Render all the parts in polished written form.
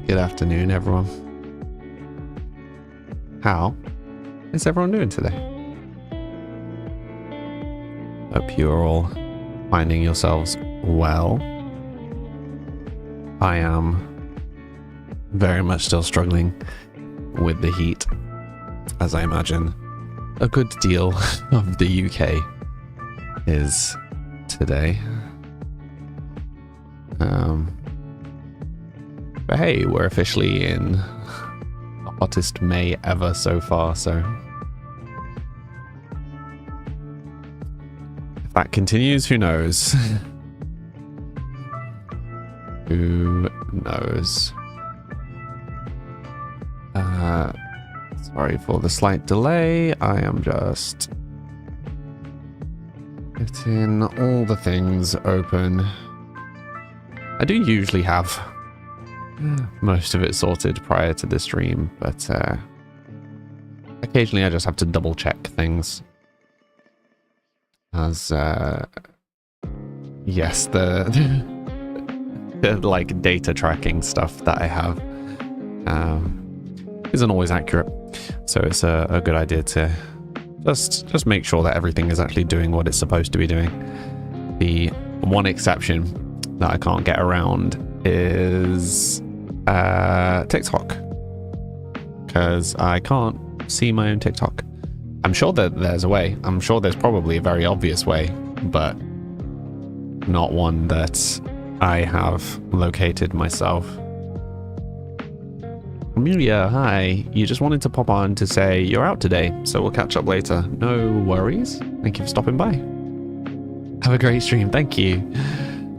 Good afternoon, everyone. How is everyone doing today? Hope you are all finding yourselves well. I am very much still struggling with the heat, as I imagine a good deal of the UK is today. But hey, we're officially in the hottest May ever so far, so if that continues, who knows? Who knows? Sorry for the slight delay. I am just getting all the things open. I do usually have most of it sorted prior to the stream, but occasionally I just have to double check things. As yes, the like data tracking stuff that I have isn't always accurate, so it's a good idea to just make sure that everything is actually doing what it's supposed to be doing. The one exception that I can't get around is TikTok, because I can't see my own TikTok. I'm sure that there's a way. I'm sure there's probably a very obvious way, but not one that I have located myself. Amelia, hi. You just wanted to pop on to say you're out today, so we'll catch up later. No worries. Thank you for stopping by. Have a great stream. Thank you.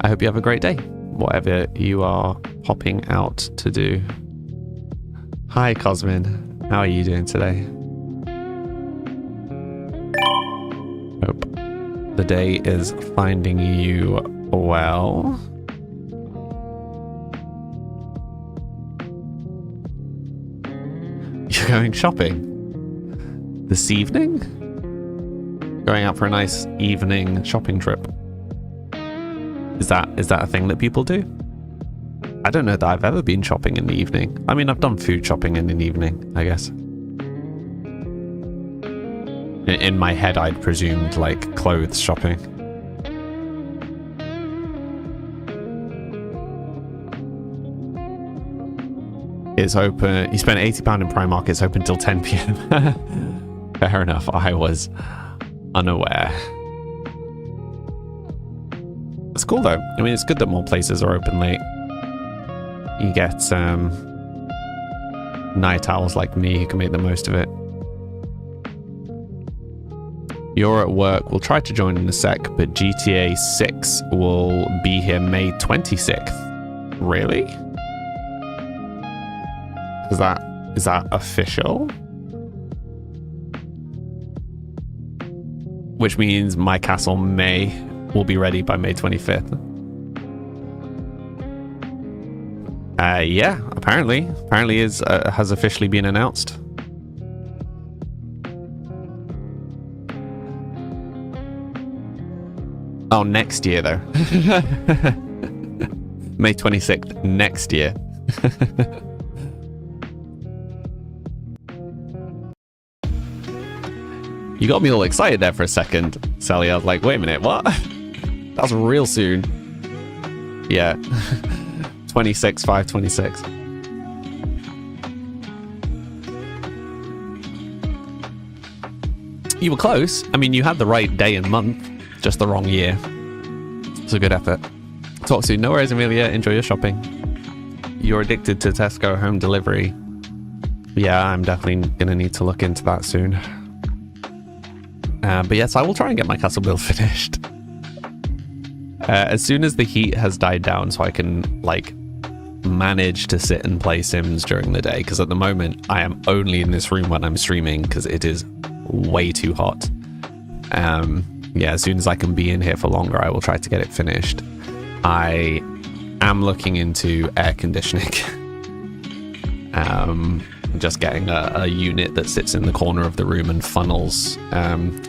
I hope you have a great day, whatever you are popping out to do. Hi, Cosmin. How are you doing today? Hope the day is finding you well. You're going shopping this evening? Going out for a nice evening shopping trip. Is that a thing that people do? I don't know that I've ever been shopping in the evening. I mean, I've done food shopping in an evening, I guess. In my head, I'd presumed like clothes shopping. It's open. You spent £80 in Primark. It's open till 10 PM. Fair enough. I was unaware. It's cool though. I mean, it's good that more places are open late. You get night owls like me who can make the most of it. You're at work. We'll try to join in a sec, but GTA 6 will be here May 26th. Really? Is that official? Which means my castle will be ready by May 25th. Yeah, apparently has officially been announced. Oh, next year though. May 26th next year. You got me all excited there for a second, Sally. I was like, wait a minute, what? That's real soon. Yeah. 5/26. You were close. I mean, you had the right day and month, just the wrong year. It's a good effort. Talk soon. No worries, Amelia. Enjoy your shopping. You're addicted to Tesco home delivery. Yeah, I'm definitely going to need to look into that soon. But yes, I will try and get my castle build finished. As soon as the heat has died down, so I can, like, manage to sit and play Sims during the day, because at the moment I am only in this room when I'm streaming because it is way too hot. Yeah, as soon as I can be in here for longer, I will try to get it finished. I am looking into air conditioning. Just getting a unit that sits in the corner of the room and funnels,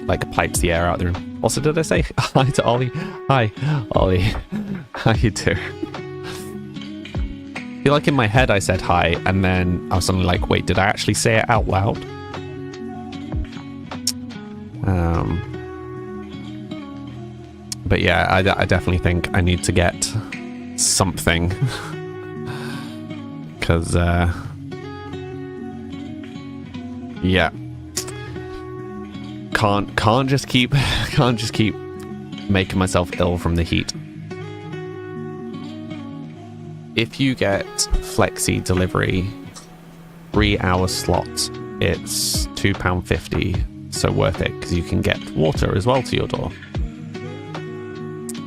like pipes the air out the room. Also, did I say hi to Ollie? Hi, Ollie. How you doing? feel like in my head I said hi, and then I was suddenly like, wait, did I actually say it out loud? But yeah, I definitely think I need to get something. Because, yeah. Can't just keep making myself ill from the heat. If you get flexi delivery 3-hour slot, it's £2.50, so worth it because you can get water as well to your door.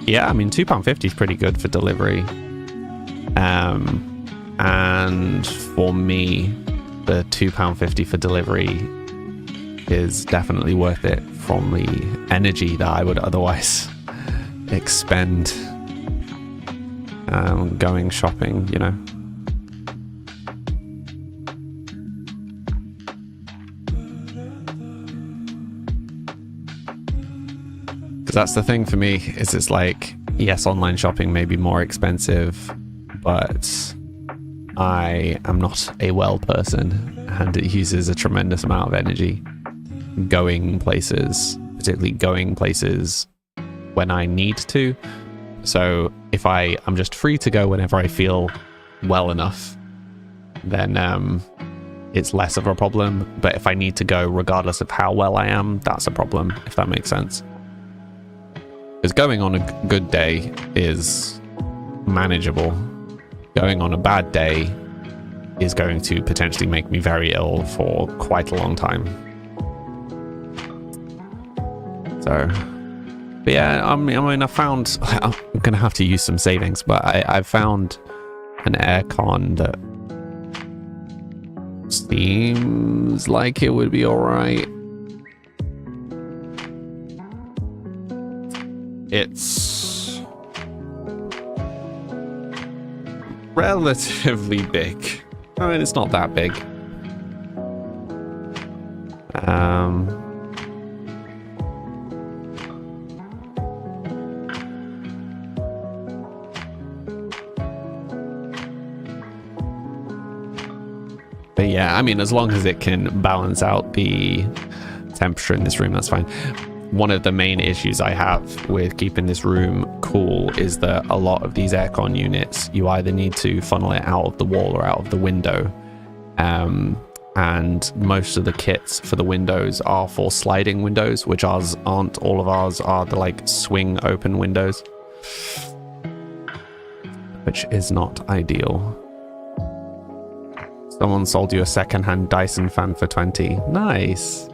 Yeah, I mean £2.50 is pretty good for delivery. And for me, the £2.50 for delivery is definitely worth it from the energy that I would otherwise expend going shopping, you know. Because that's the thing for me, is it's like, yes, online shopping may be more expensive, but I am not a well person, and it uses a tremendous amount of energy going places, particularly going places when I need to. So if I'm just free to go whenever I feel well enough, then it's less of a problem. But if I need to go regardless of how well I am, that's a problem, if that makes sense. Because going on a good day is manageable. Going on a bad day is going to potentially make me very ill for quite a long time. So, but yeah, I mean, I found, I'm going to have to use some savings, but I found an aircon that seems like it would be alright. It's relatively big. I mean, it's not that big. But yeah, I mean, as long as it can balance out the temperature in this room, that's fine. One of the main issues I have with keeping this room cool is that a lot of these aircon units, you either need to funnel it out of the wall or out of the window. And most of the kits for the windows are for sliding windows, which ours aren't. All of ours are the like swing open windows, which is not ideal. Someone sold you a secondhand Dyson fan for 20. Nice.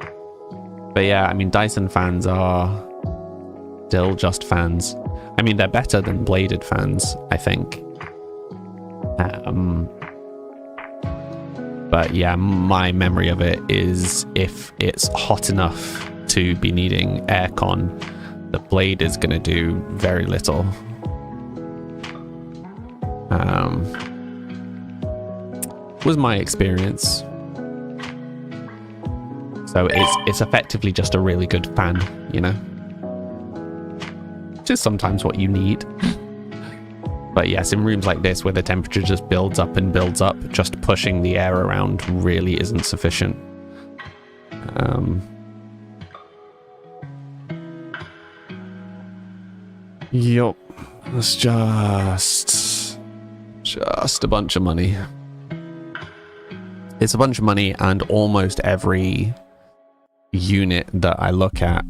But yeah, I mean, Dyson fans are still just fans. I mean, they're better than bladed fans, I think. But yeah, my memory of it is if it's hot enough to be needing aircon, the blade is going to do very little. Was my experience. So it's effectively just a really good fan, you know? Which is sometimes what you need. But yes, in rooms like this where the temperature just builds up and builds up, just pushing the air around really isn't sufficient. Yup. It's just a bunch of money. It's a bunch of money, and almost every unit that I look at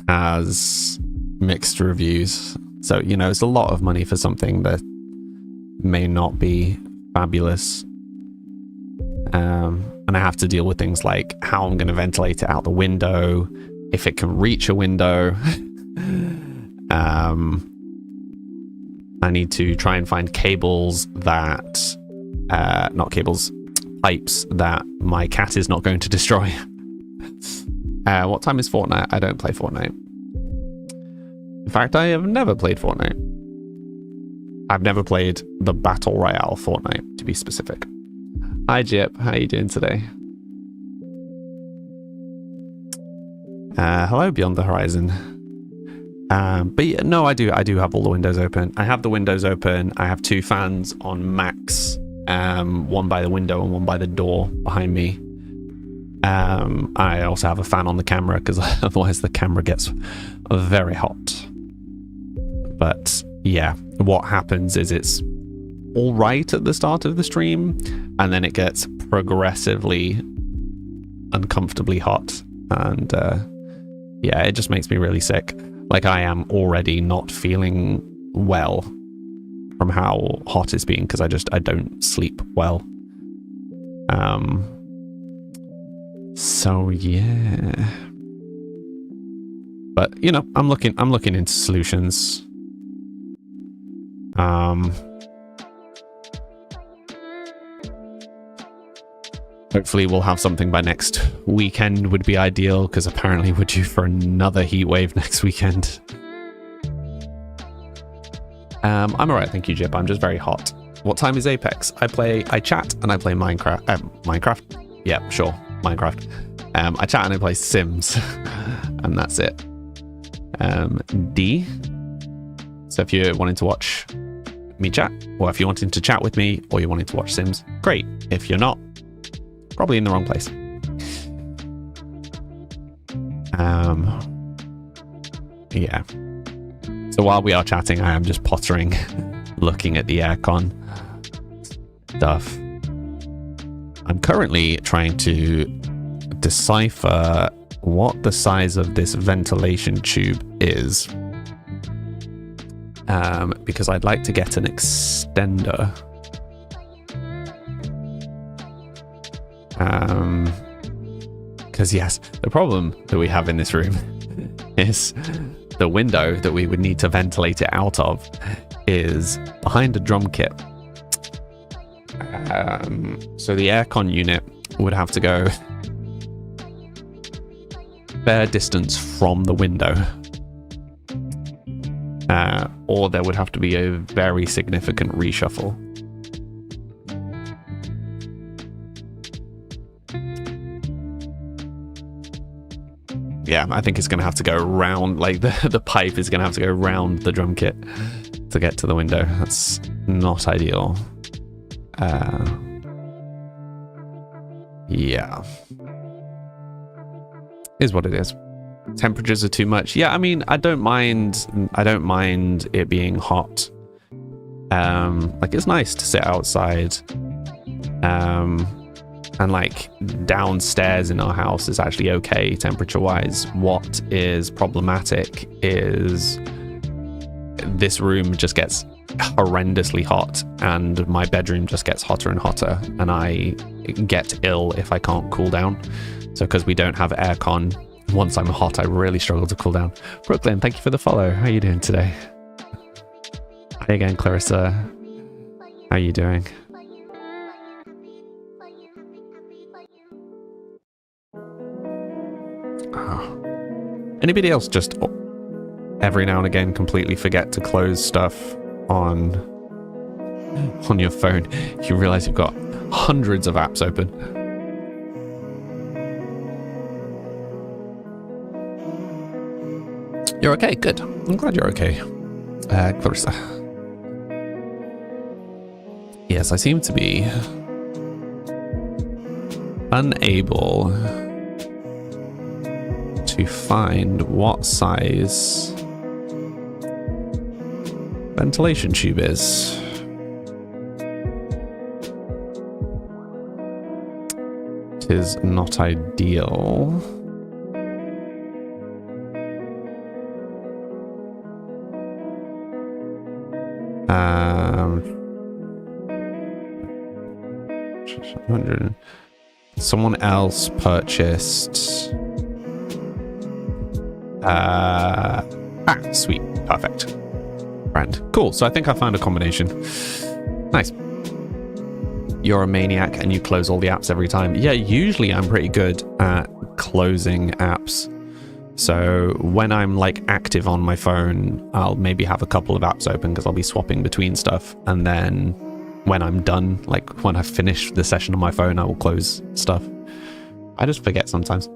has mixed reviews. So, you know, it's a lot of money for something that may not be fabulous. And I have to deal with things like how I'm going to ventilate it out the window, if it can reach a window. I need to try and find cables that, pipes that my cat is not going to destroy. What time is Fortnite? I don't play Fortnite. In fact, I have never played Fortnite. I've never played the Battle Royale Fortnite, to be specific. Hi, Jip. How are you doing today? Hello, Beyond the Horizon. But yeah, no, I do have all the windows open. I have the windows open. I have 2 fans on max, one by the window and one by the door behind me. I also have a fan on the camera because otherwise the camera gets very hot. But yeah, what happens is it's all right at the start of the stream, and then it gets progressively uncomfortably hot, and yeah, it just makes me really sick. Like, I am already not feeling well from how hot it's been because I don't sleep well. So yeah, but you know, I'm looking into solutions. Hopefully we'll have something by next weekend would be ideal, because apparently we're due for another heat wave next weekend. I'm alright, thank you, Jip. I'm just very hot. What time is Apex? I chat and I play Minecraft. Minecraft? Yeah, sure. Minecraft. I chat and I play Sims. And that's it. D. So if you're wanting to watch me chat, or if you're wanting to chat with me, or you're wanting to watch Sims, great. If you're not, probably in the wrong place. Yeah. So while we are chatting, I am just pottering, looking at the aircon stuff. I'm currently trying to decipher what the size of this ventilation tube is, because I'd like to get an extender. Because yes, the problem that we have in this room is the window that we would need to ventilate it out of is behind a drum kit. So the aircon unit would have to go a fair distance from the window, or there would have to be a very significant reshuffle. Yeah, I think it's going to have to go around, like the pipe is going to have to go around the drum kit to get to the window. That's not ideal. Yeah. Is what it is. Temperatures are too much. Yeah, I mean, I don't mind it being hot. Like, it's nice to sit outside. And like downstairs in our house is actually okay temperature wise. What is problematic is this room just gets horrendously hot, and my bedroom just gets hotter and hotter, and I get ill if I can't cool down. So because we don't have aircon, once I'm hot I really struggle to cool down. Brooklyn, thank you for the follow. How are you doing today? Hi again, Clarissa. How are you doing? Anybody else just every now and again completely forget to close stuff on your phone? You realize you've got hundreds of apps open. You're okay, good. I'm glad you're okay. Clarissa. Yes, I seem to be unable to find what size ventilation tube is. It is not ideal. Someone else purchased. Sweet, perfect. Brand, cool. So I think I found a combination. Nice. You're a maniac and you close all the apps every time. Yeah, usually I'm pretty good at closing apps. So when I'm like active on my phone, I'll maybe have a couple of apps open because I'll be swapping between stuff. And then when I'm done, like when I've finished the session on my phone, I will close stuff. I just forget sometimes.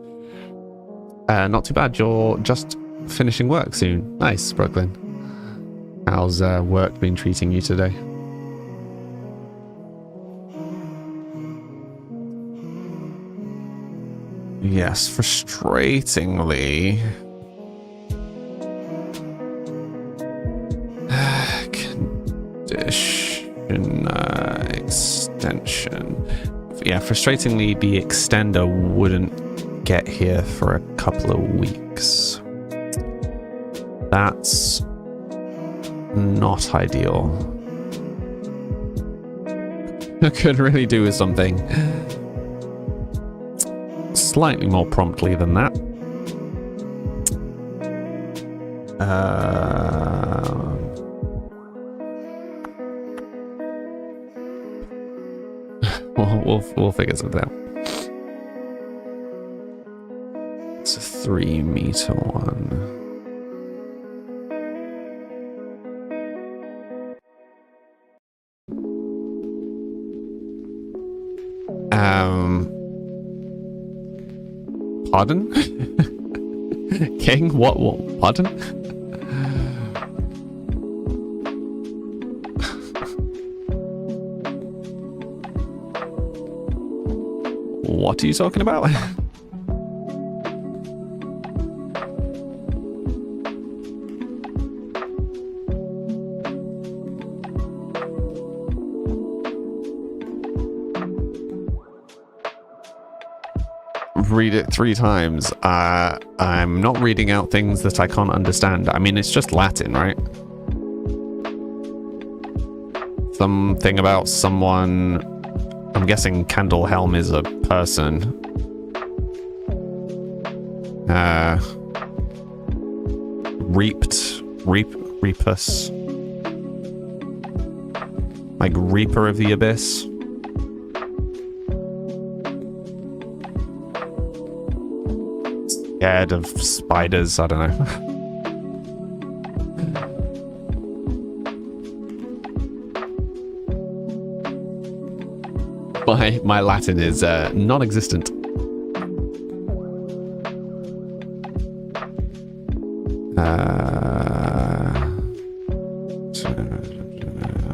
Not too bad. You're just finishing work soon. Nice, Brooklyn. How's work been treating you today? Yes, frustratingly. Condition extension. Yeah, frustratingly, the extender wouldn't get here for a couple of weeks. That's not ideal. I could really do with something slightly more promptly than that. We'll figure something out. It's a 3-meter one. Pardon? King? What? Pardon? What are you talking about? Read it 3 times. I'm not reading out things that I can't understand. I mean, it's just Latin, right? Something about someone. I'm guessing Candlehelm is a person. Reapus. Like Reaper of the Abyss. Scared of spiders, I don't know. My Latin is non-existent.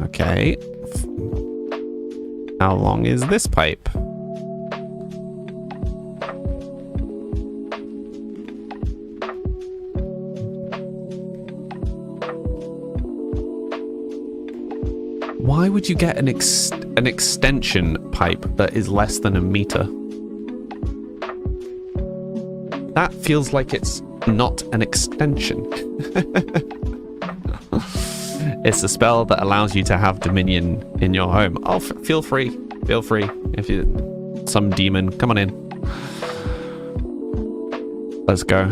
Okay. How long is this pipe? Why would you get an extension pipe that is less than a meter? That feels like it's not an extension. It's a spell that allows you to have dominion in your home. Oh, feel free. Feel free. If you some demon, come on in. Let's go.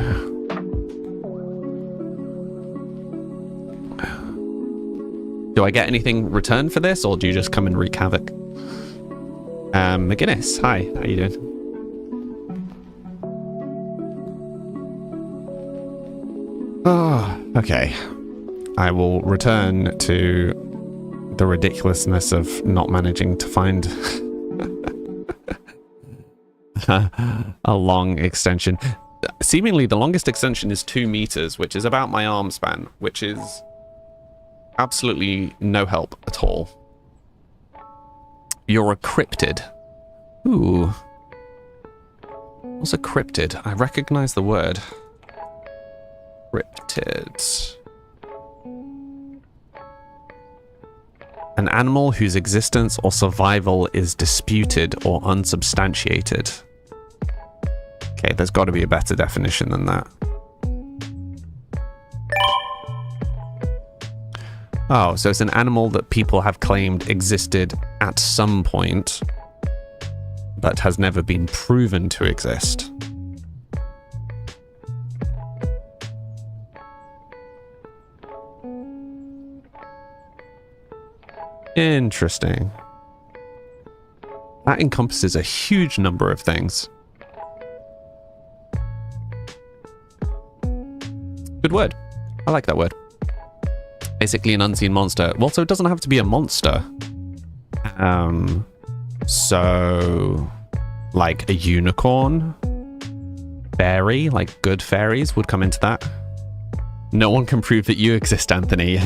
Do I get anything returned for this, or do you just come and wreak havoc? McGinnis, hi, how you doing? Oh, okay. I will return to the ridiculousness of not managing to find a long extension. Seemingly, the longest extension is 2 meters, which is about my arm span, which is absolutely no help at all. You're a cryptid. Ooh. What's a cryptid? I recognize the word. Cryptids. An animal whose existence or survival is disputed or unsubstantiated. Okay, there's got to be a better definition than that. Oh, so it's an animal that people have claimed existed at some point, but has never been proven to exist. Interesting. That encompasses a huge number of things. Good word. I like that word. Basically an unseen monster. Well, so it doesn't have to be a monster. So like a unicorn, fairy, like good fairies would come into that. No one can prove that you exist, Anthony.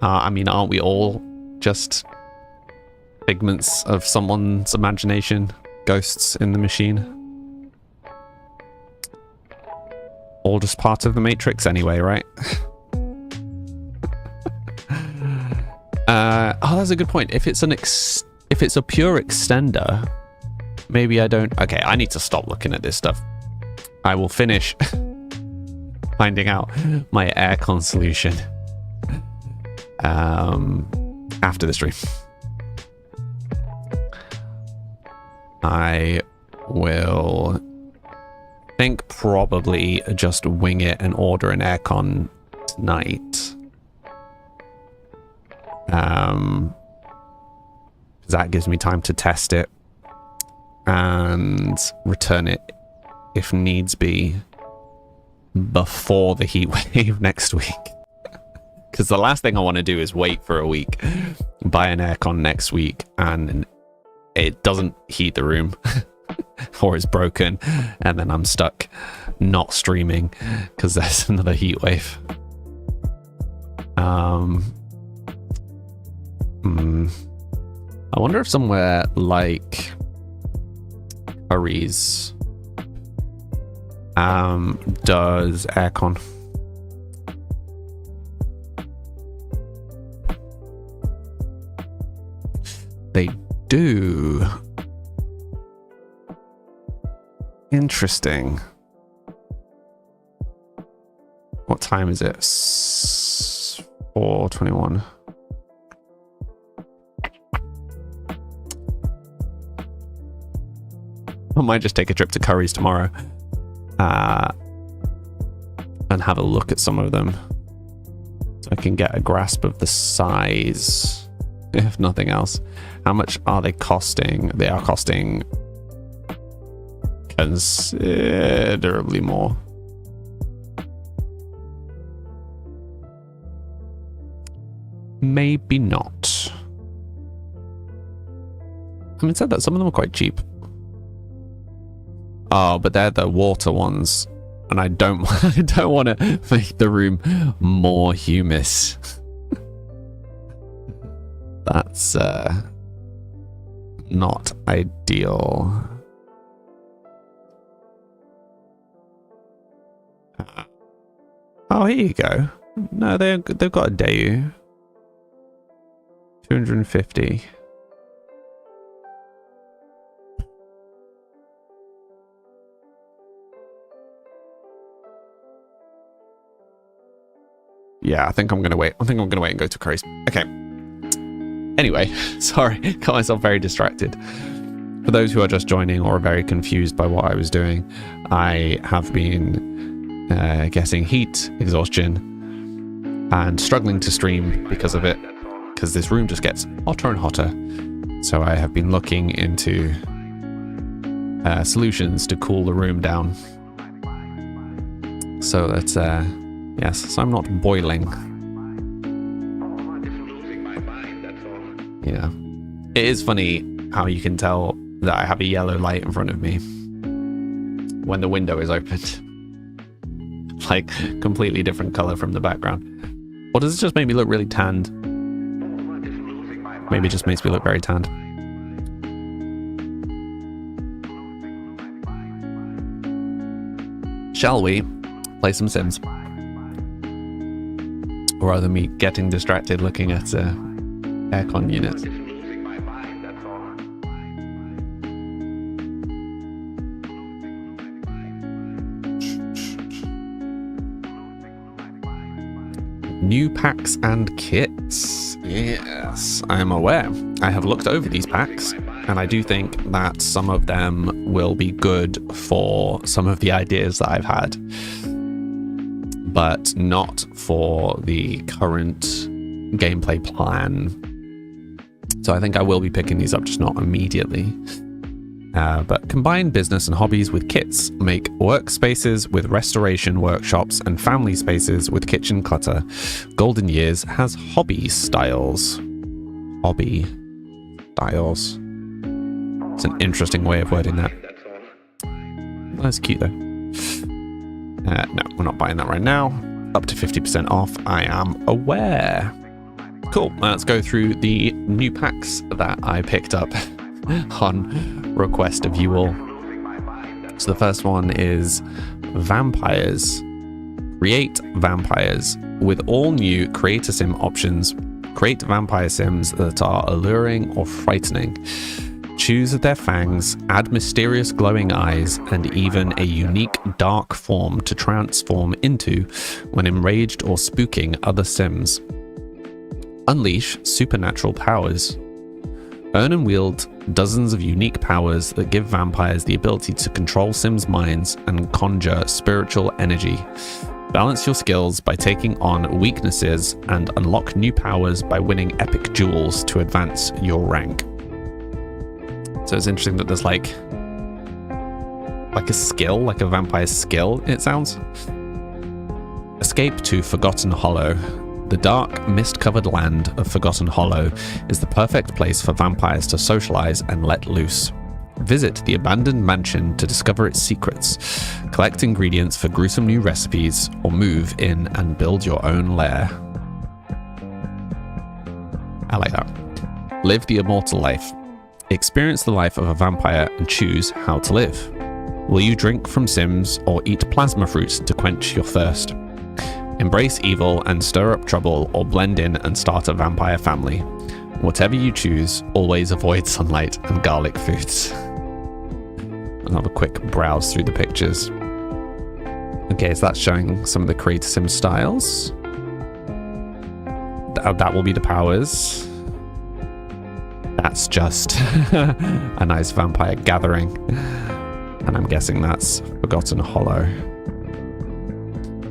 I mean, aren't we all just figments of someone's imagination? Ghosts in the machine? All just part of the Matrix anyway, right? Oh, that's a good point. If it's if it's a pure extender, maybe I don't... Okay, I need to stop looking at this stuff. I will finish finding out my aircon solution after the stream. I will think probably just wing it and order an aircon tonight. That gives me time to test it and return it if needs be before the heat wave next week. Because the last thing I want to do is wait for a week, buy an aircon next week, and it doesn't heat the room or it's broken, and then I'm stuck not streaming because there's another heat wave. I wonder if somewhere like Curry's does aircon. They do. Interesting. What time is it? 4:21. I might just take a trip to Curry's tomorrow and have a look at some of them so I can get a grasp of the size, if nothing else. How much are they costing? They are costing considerably more. Maybe not. Having said that, some of them are quite cheap. Oh, but they're the water ones, and I don't want to make the room more humus. That's not ideal. Oh, here you go. No, they've got a Daewoo. 250. Yeah, I think I'm gonna wait. I think I'm gonna wait and go to Curry's. Okay. Anyway, sorry, got myself very distracted. For those who are just joining or are very confused by what I was doing, I have been getting heat exhaustion and struggling to stream because of it, because this room just gets hotter and hotter. So I have been looking into solutions to cool the room down. So that's yes, so I'm not boiling. Yeah. It is funny how you can tell that I have a yellow light in front of me when the window is opened. Like, completely different color from the background. Or does it just make me look really tanned? Maybe it just makes me look very tanned. Shall we play some Sims? Or rather me getting distracted looking at aircon units. New packs and kits. Yes, I am aware. I have looked over these packs, and I do think that some of them will be good for some of the ideas that I've had, but not for the current gameplay plan. So I think I will be picking these up, just not immediately. But combine business and hobbies with kits. Make workspaces with restoration workshops and family spaces with kitchen clutter. Golden Years has hobby styles. Hobby styles. It's an interesting way of wording that. That's cute though. No, we're not buying that right now. Up to 50% off, I am aware. Cool, let's go through the new packs that I picked up on request of you all. So the first one is Vampires. Create Vampires. With all new Create a Sim options, create vampire sims that are alluring or frightening. Choose their fangs, add mysterious glowing eyes, and even a unique dark form to transform into when enraged or spooking other sims. Unleash supernatural powers. Earn and wield dozens of unique powers that give vampires the ability to control sims' minds and conjure spiritual energy. Balance your skills by taking on weaknesses and unlock new powers by winning epic duels to advance your rank. So it's interesting that there's like a skill, like a vampire skill, it sounds. Escape to Forgotten Hollow. The dark, mist-covered land of Forgotten Hollow is the perfect place for vampires to socialize and let loose. Visit the abandoned mansion to discover its secrets, collect ingredients for gruesome new recipes, or move in and build your own lair. I like that. Live the immortal life. Experience the life of a vampire and choose how to live. Will you drink from Sims or eat plasma fruit to quench your thirst? Embrace evil and stir up trouble, or blend in and start a vampire family. Whatever you choose, always avoid sunlight and garlic foods. I'll have a quick browse through the pictures. Okay, so that's showing some of the Create a Sim styles. That will be the powers. That's just a nice vampire gathering. And I'm guessing that's Forgotten Hollow.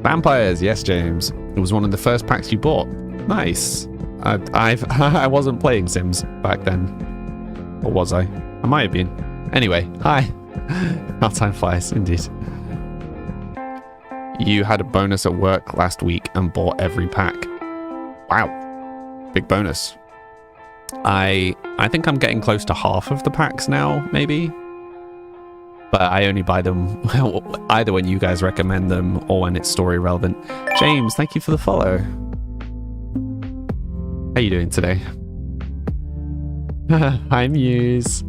Vampires, yes, James. It was one of the first packs you bought. Nice. I wasn't playing Sims back then. Or was I? I might have been. Anyway, hi. How time flies, indeed. You had a bonus at work last week and bought every pack. Wow. Big bonus. I think I'm getting close to half of the packs now, maybe. But I only buy them either when you guys recommend them or when it's story relevant. James, thank you for the follow. How you doing today? Hi, Muse.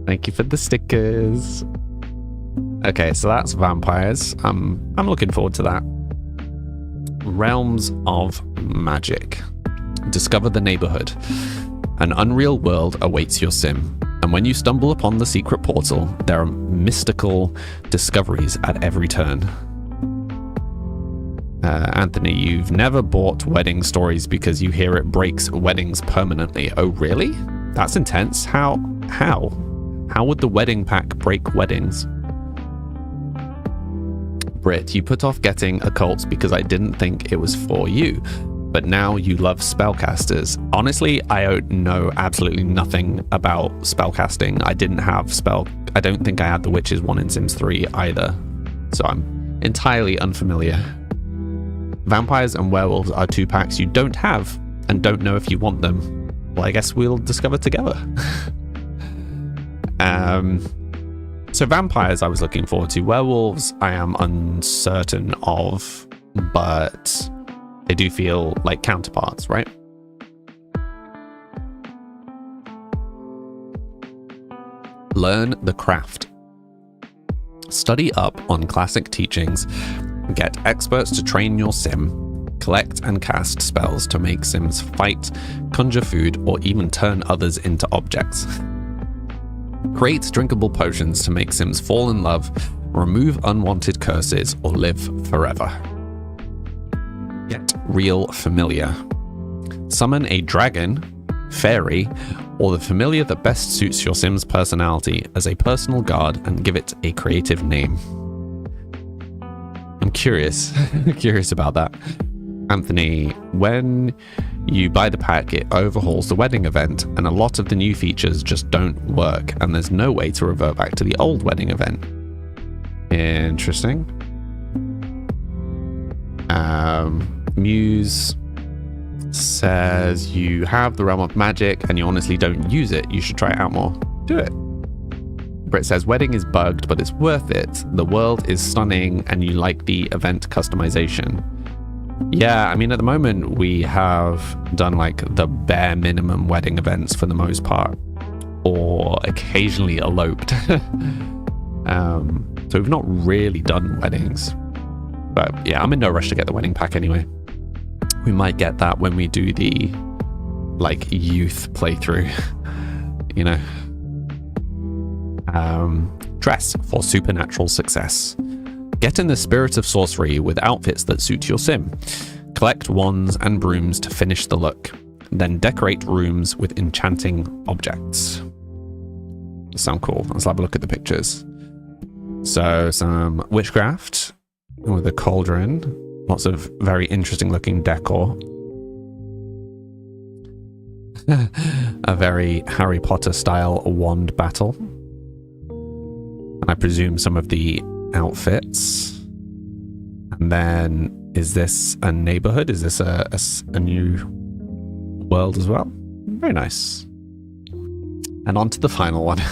Thank you for the stickers. Okay, so that's vampires. I'm looking forward to that. Realms of Magic. Discover the neighborhood. An unreal world awaits your sim, and when you stumble upon the secret portal, there are mystical discoveries at every turn. Anthony, you've never bought wedding stories because you hear it breaks weddings permanently. Oh, really? That's intense. How? How would the wedding pack break weddings? Britt, you put off getting occults because I didn't think it was for you, but now you love spellcasters. Honestly, I know absolutely nothing about spellcasting. I don't think I had the Witches one in Sims 3 either, so I'm entirely unfamiliar. Vampires and werewolves are two packs you don't have and don't know if you want them. Well, I guess we'll discover together. So vampires I was looking forward to. Werewolves I am uncertain of, but they do feel like counterparts, right? Learn the craft. Study up on classic teachings. Get experts to train your sim. Collect and cast spells to make sims fight, conjure food, or even turn others into objects. Create drinkable potions to make sims fall in love, remove unwanted curses, or live forever. Get real familiar. Summon a dragon, fairy, or the familiar that best suits your sim's personality as a personal guard and give it a creative name. I'm curious about that. Anthony, when you buy the pack, it overhauls the wedding event, and a lot of the new features just don't work, and there's no way to revert back to the old wedding event. Interesting. Muse says you have the Realm of Magic and you honestly don't use it. You should try it out more. Do it. Britt says, wedding is bugged, but it's worth it. The world is stunning and you like the event customization. Yeah, I mean, at the moment we have done like the bare minimum wedding events for the most part, or occasionally eloped. So we've not really done weddings, but yeah, I'm in no rush to get the wedding pack anyway. We might get that when we do the like youth playthrough, you know. Dress for supernatural success. Get in the spirit of sorcery with outfits that suit your sim. Collect wands and brooms to finish the look. Then decorate rooms with enchanting objects. Sound cool. Let's have a look at the pictures. So some witchcraft with a cauldron. Lots of very interesting looking decor. A very Harry Potter style wand battle. And I presume some of the outfits. And then, is this a neighborhood? Is this a new world as well? Very nice. And on to the final one.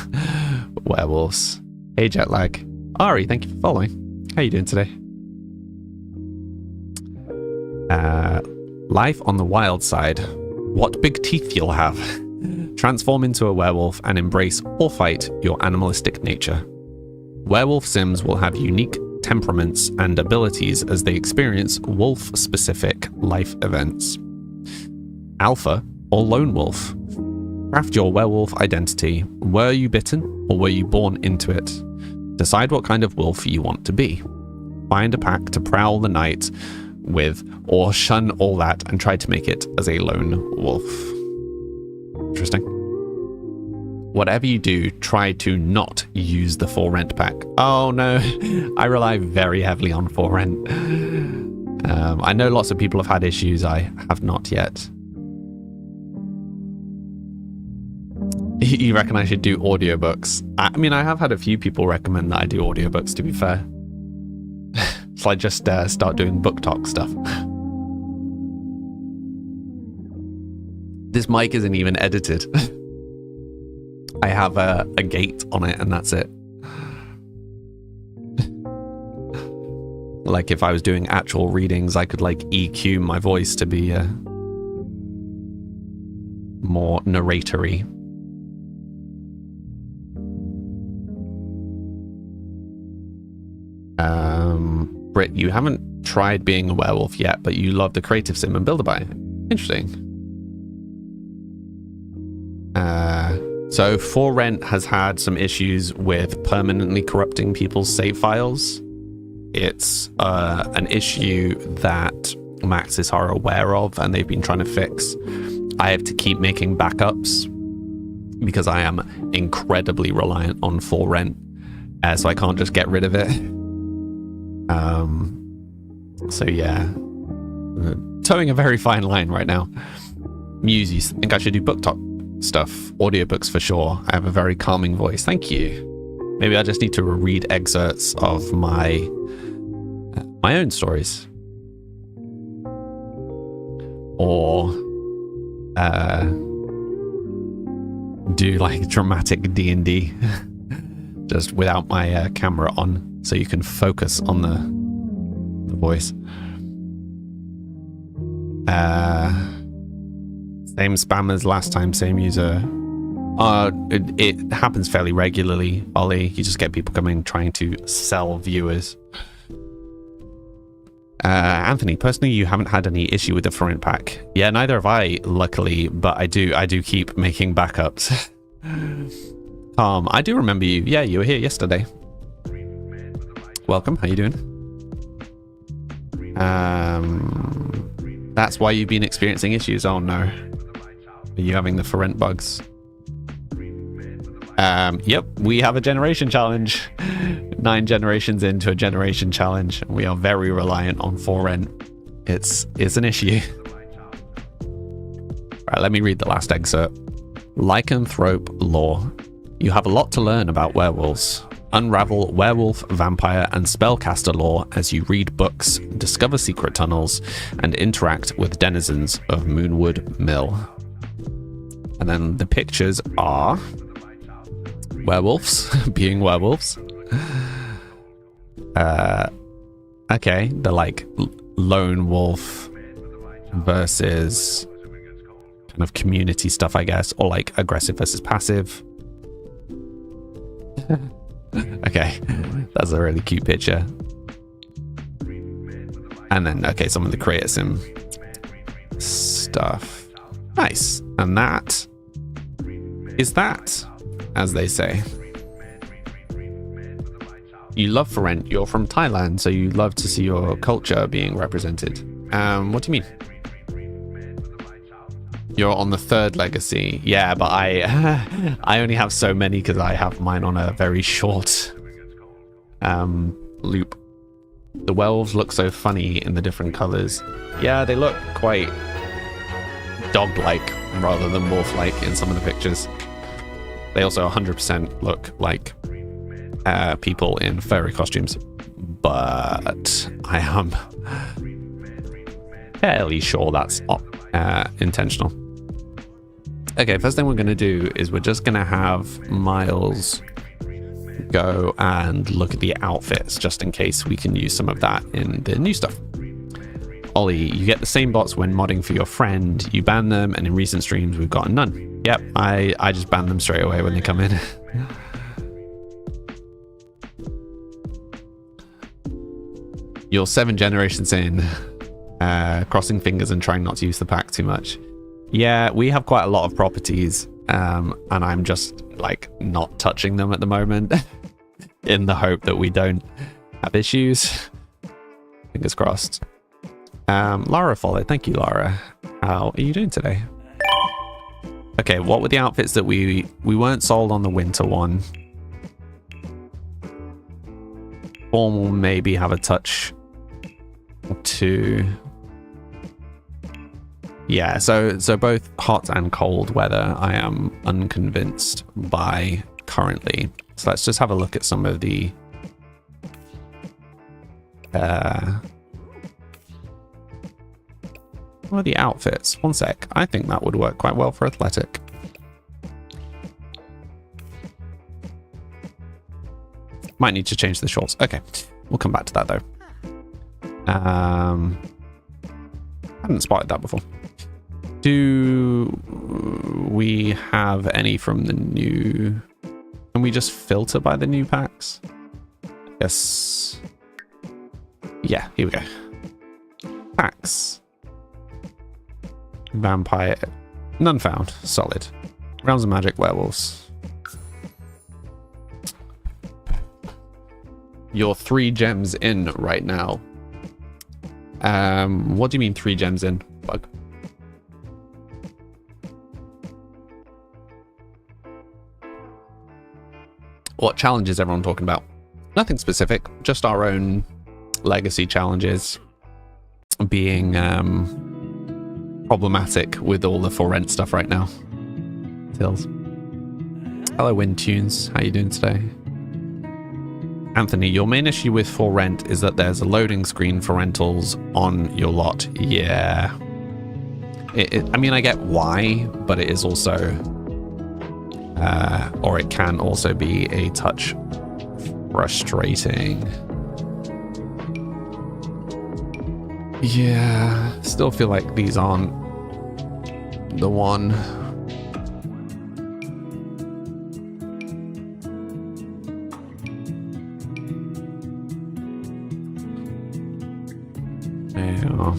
Werewolves. Hey, Jetlag. Ari, thank you for following. How you doing today? Life on the wild side. What big teeth you'll have. Transform into a werewolf and embrace or fight your animalistic nature. Werewolf sims will have unique temperaments and abilities as they experience wolf-specific life events. Alpha or lone wolf. Craft your werewolf identity. Were you bitten or were you born into it? Decide what kind of wolf you want to be. Find a pack to prowl the night with, or shun all that and try to make it as a lone wolf. Interesting. Whatever you do, try to not use the For Rent pack. Oh no, I rely very heavily on For Rent. I know lots of people have had issues. I have not yet. You reckon I should do audiobooks? I mean, I have had a few people recommend that I do audiobooks, to be fair. So I just start doing book talk stuff. This mic isn't even edited. I have a gate on it and that's it. Like if I was doing actual readings, I could like EQ my voice to be more narratory. Britt, you haven't tried being a werewolf yet, but you love the creative sim and Build-A-Buy. Interesting. So For Rent has had some issues with permanently corrupting people's save files. It's an issue that Maxis are aware of and they've been trying to fix. I have to keep making backups because I am incredibly reliant on For Rent, so I can't just get rid of it. So yeah, towing a very fine line right now. Muse, you think I should do book talk stuff? Audiobooks for sure. I have a very calming voice. Thank you. Maybe I just need to read excerpts of my own stories, or do like dramatic D&D just without my camera on, so you can focus on the voice. Same spam as last time, same user. It happens fairly regularly, Ollie. You just get people coming trying to sell viewers. Anthony, personally, you haven't had any issue with the For Rent pack. Yeah, neither have I, luckily, but I do keep making backups. I do remember you. Yeah, you were here yesterday. Welcome, how you doing? That's why you've been experiencing issues. Oh no. Are you having the For Rent bugs? Yep, we have a generation challenge. 9 generations into a generation challenge. We are very reliant on For Rent. It's an issue. Right, let me read the last excerpt. Lycanthrope lore. You have a lot to learn about werewolves. Unravel werewolf, vampire, and spellcaster lore as you read books, discover secret tunnels, and interact with denizens of Moonwood Mill. And then the pictures are werewolves being werewolves. Okay, the like lone wolf versus kind of community stuff, I guess, or like aggressive versus passive. Okay, that's a really cute picture. And then, okay, some of the creator sim stuff. Nice. And that is that, as they say. You love For Rent. You're from Thailand, so you love to see your culture being represented. What do you mean? You're on the 3rd legacy. Yeah, but I only have so many because I have mine on a very short loop. The werewolves look so funny in the different colors. Yeah, they look quite dog-like rather than wolf-like in some of the pictures. They also 100% look like people in furry costumes, but I am fairly sure that's intentional. Okay, first thing we're going to do is we're just going to have Miles go and look at the outfits just in case we can use some of that in the new stuff. Ollie, you get the same bots when modding for your friend. You ban them, and in recent streams we've gotten none. Yep, I just ban them straight away when they come in. You're 7 generations in, crossing fingers and trying not to use the pack too much. Yeah, we have quite a lot of properties, and I'm just like not touching them at the moment in the hope that we don't have issues. Fingers crossed. Lara followed. Thank you, Lara. How are you doing today? Okay, what were the outfits that we weren't sold on the winter one? Form will maybe have a touch or two. Yeah, so both hot and cold weather I am unconvinced by currently. So let's just have a look at some of the what are the outfits? One sec. I think that would work quite well for athletic. Might need to change the shorts. Okay, we'll come back to that though. Hadn't spotted that before. Do we have any from the new? Can we just filter by the new packs? Yes. Yeah, here we go. Packs. Vampire. None found. Solid. Realms of Magic werewolves. You're 3 gems in right now. What do you mean 3 gems in, Bug? What challenge is everyone talking about? Nothing specific, just our own legacy challenges being problematic with all the For Rent stuff right now. Tills. Hello, Wind Tunes. How you doing today? Anthony, your main issue with For Rent is that there's a loading screen for rentals on your lot. Yeah. I mean, I get why, but it is also... or it can also be a touch frustrating. Yeah, still feel like these aren't the one. Yeah.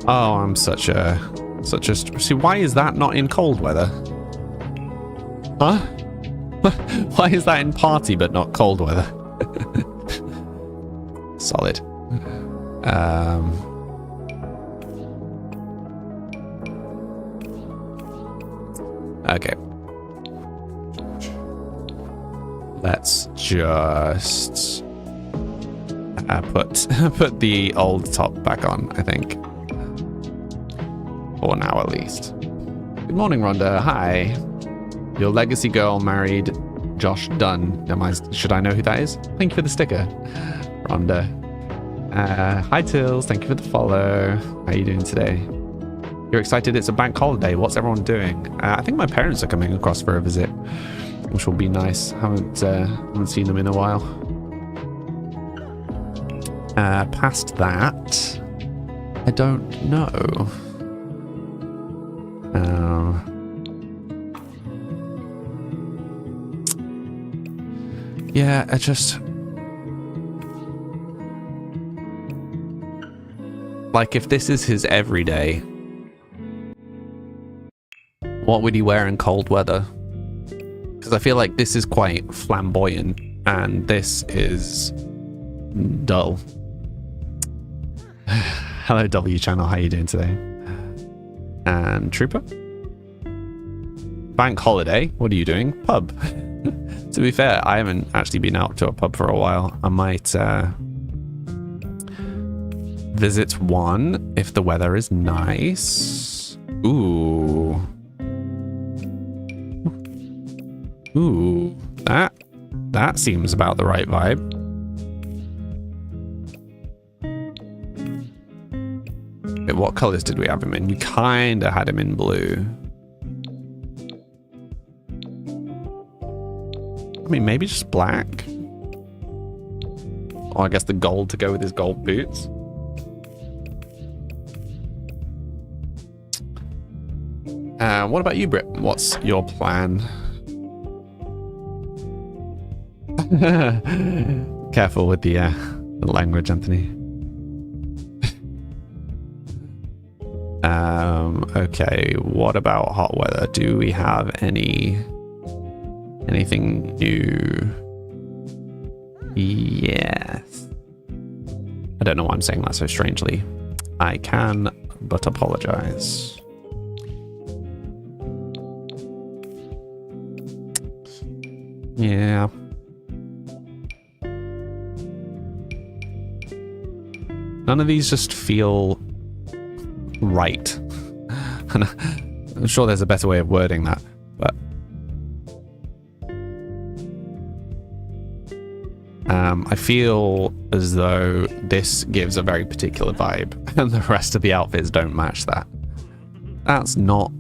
Oh, I'm such a see, why is that not in cold weather? Huh? Why is that in party but not cold weather? Solid. Okay. Let's just put the old top back on, I think. For now, at least. Good morning, Rhonda. Hi. Your legacy girl married Josh Dunn. Should I know who that is? Thank you for the sticker, Rhonda. Hi Tills, thank you for the follow. How are you doing today? You're excited it's a bank holiday. What's everyone doing? I think my parents are coming across for a visit, which will be nice. Haven't seen them in a while. Past that, I don't know. Yeah, I just... Like, if this is his everyday, what would he wear in cold weather? Because I feel like this is quite flamboyant, and this is dull. Hello, W Channel. How you doing today? And Trooper? Bank holiday. What are you doing? Pub. To be fair, I haven't actually been out to a pub for a while. I might visit one if the weather is nice. Ooh. Ooh. That seems about the right vibe. Wait, what colors did we have him in? We kind of had him in blue. I mean, maybe just black. Or I guess the gold to go with his gold boots. What about you, Britt? What's your plan? Careful with the language, Anthony. Okay, what about hot weather? Do we have anything new? Yes. I don't know why I'm saying that so strangely. I can but apologize. Yeah. None of these just feel right. And I'm sure there's a better way of wording that, but I feel as though this gives a very particular vibe and the rest of the outfits don't match that. That's not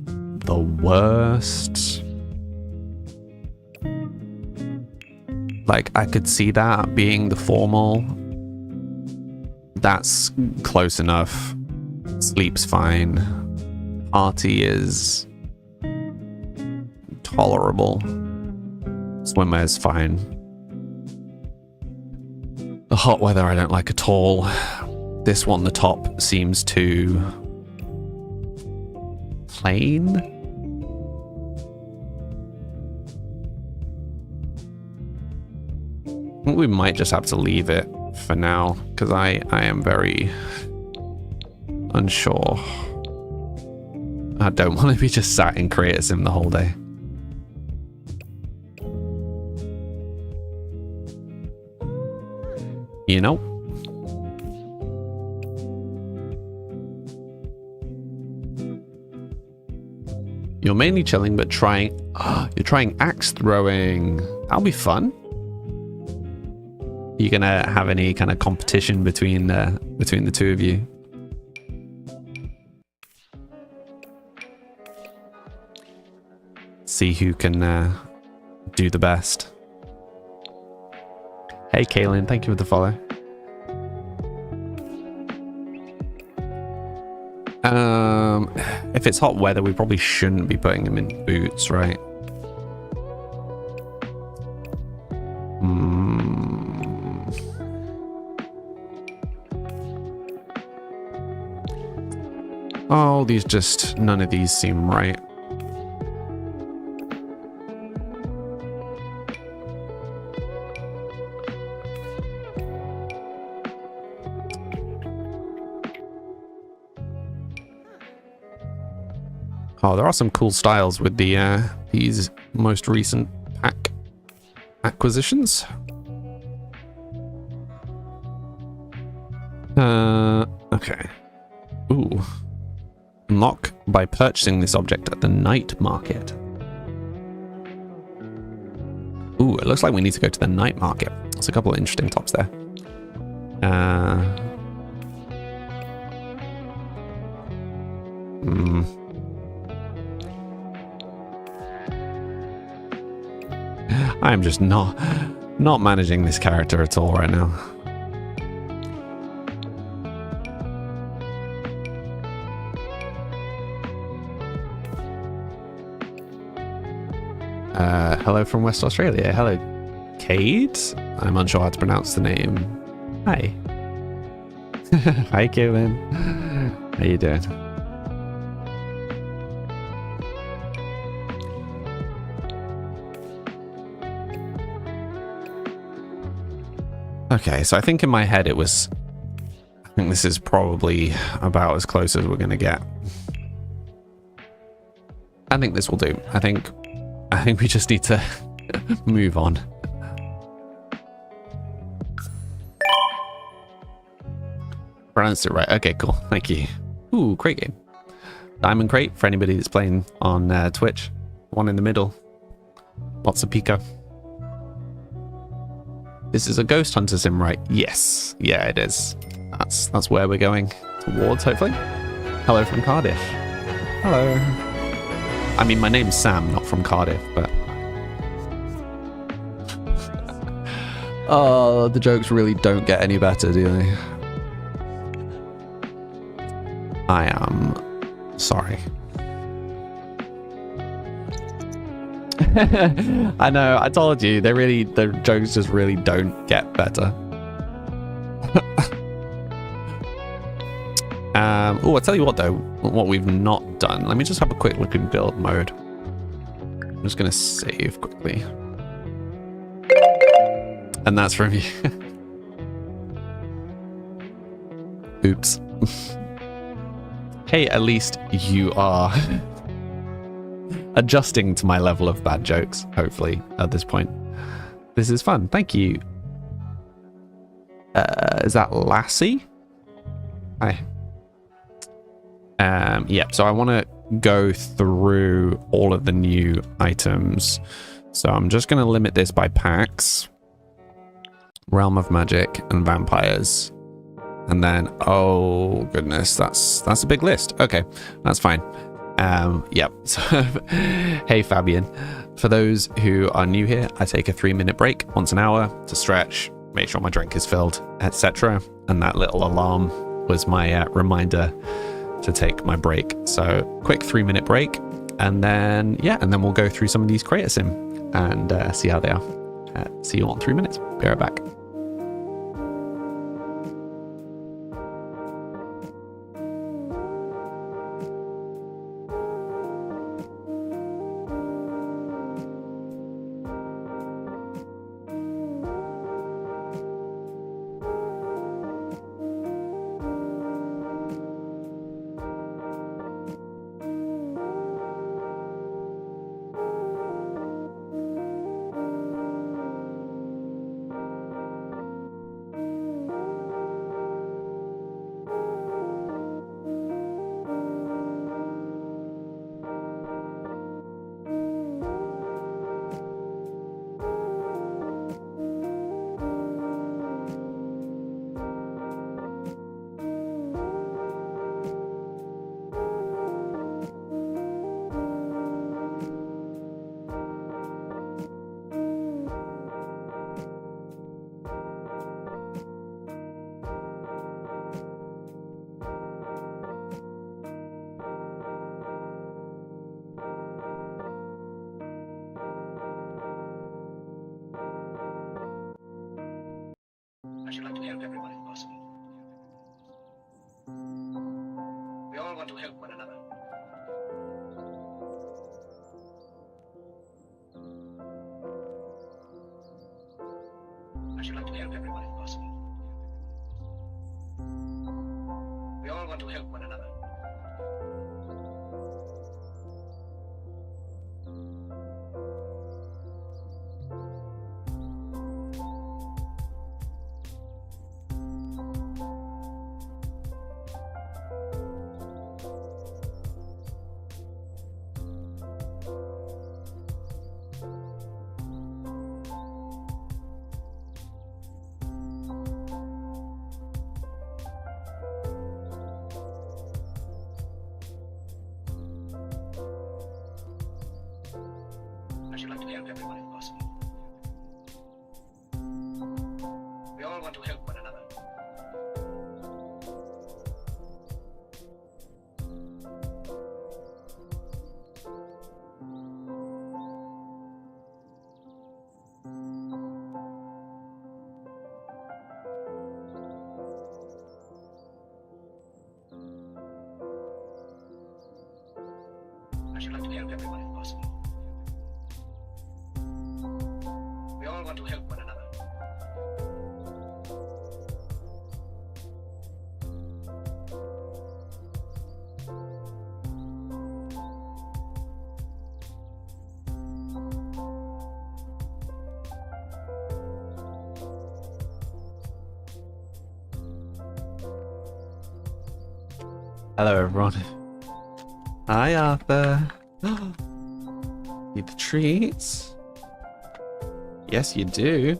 the worst. Like, I could see that being the formal. That's close enough. Sleep's fine. Party is tolerable. Swimwear's fine. The hot weather I don't like at all. This one, the top, seems too plain. I think we might just have to leave it for now, because I am very unsure. I don't want to be just sat in Creator Sim the whole day. You know? You're mainly chilling, but you're trying axe throwing. That'll be fun. You gonna have any kind of competition between the two of you? See who can do the best. Hey Kaylin, thank you for the follow. If it's hot weather, we probably shouldn't be putting him in boots, right? Oh, none of these seem right. Oh, there are some cool styles with these most recent pack acquisitions. Okay. Ooh. Unlock by purchasing this object at the night market. Ooh, it looks like we need to go to the night market. There's a couple of interesting tops there. I'm just not managing this character at all right now. Hello from West Australia. Hello, Cade. I'm unsure how to pronounce the name. Hi. Hi, Kevin. How you doing? Okay, so I think in my head it was... I think this is probably about as close as we're going to get. I think this will do. I think we just need to move on. Pronounced it right. Okay, cool. Thank you. Ooh, crate game. Diamond crate for anybody that's playing on Twitch. One in the middle. Lots of Pico. This is a Ghost Hunter sim, right? Yes. Yeah, it is. That's where we're going towards, hopefully. Hello from Cardiff. Hello. I mean, my name's Sam, not from Cardiff, but... Oh, the jokes really don't get any better, do they? I am sorry. I know, I told you, the jokes just really don't get better. Oh, I'll tell you what though, what we've not done. Let me just have a quick look in build mode. I'm just going to save quickly. And that's from you. Oops. Hey, at least you are adjusting to my level of bad jokes, hopefully, at this point. This is fun. Thank you. Is that Lassie? Hi. Yeah, so I want to go through all of the new items. So I'm just going to limit this by packs. Realm of Magic and Vampires. And then, oh goodness, that's a big list. Okay, that's fine. Yep. So, hey Fabian. For those who are new here, I take a 3-minute break once an hour to stretch, make sure my drink is filled, etc. And that little alarm was my reminder to take my break. So quick 3-minute break, and then we'll go through some of these creator sim and see how they are. See you all in 3 minutes. Be right back. I should like to help everyone if possible. We all want to help one another. I should like to help everyone if possible. We all want to help one another. help everyone if possible. We all want to help one another. I should like to help everyone if possible. We all want to help one another. Hello, everyone. Hi, Arthur. Need the treats? Yes, you do.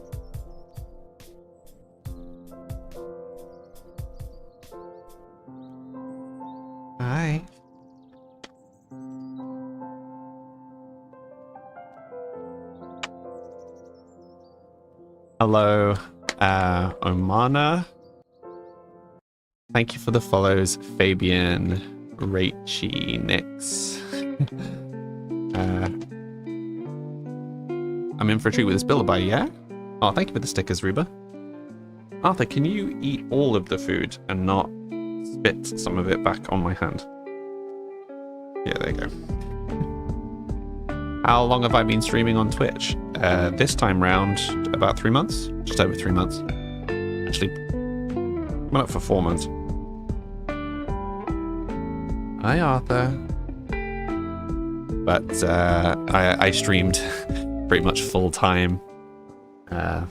Hi. Hello, Omana. Thank you for the follows, Fabian, Rachie, Nix. I'm in for a treat with this Billabye, yeah? Oh, thank you for the stickers, Reba. Arthur, can you eat all of the food and not spit some of it back on my hand? Yeah, there you go. How long have I been streaming on Twitch? This time round, about 3 months. Just over 3 months. Actually, I'm up for 4 months. Hi, Arthur. But I streamed pretty much full time,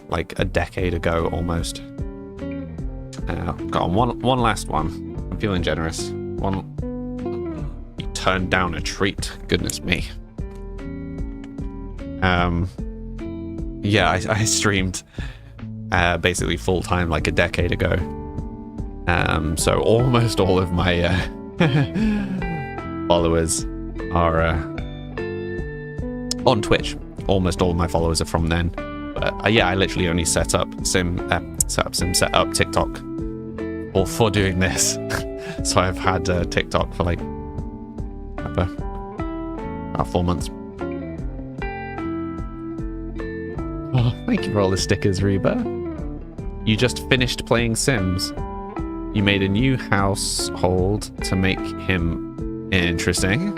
like a decade ago almost. Got on one last one. I'm feeling generous. You turned down a treat. Goodness me. Yeah, I streamed basically full time like a decade ago. So almost all of my followers are on Twitch. Almost all of my followers are from then. But yeah, I literally only set up TikTok all for doing this. So I've had TikTok for like about 4 months. Oh, thank you for all the stickers, Reba. You just finished playing Sims. You made a new household to make him interesting.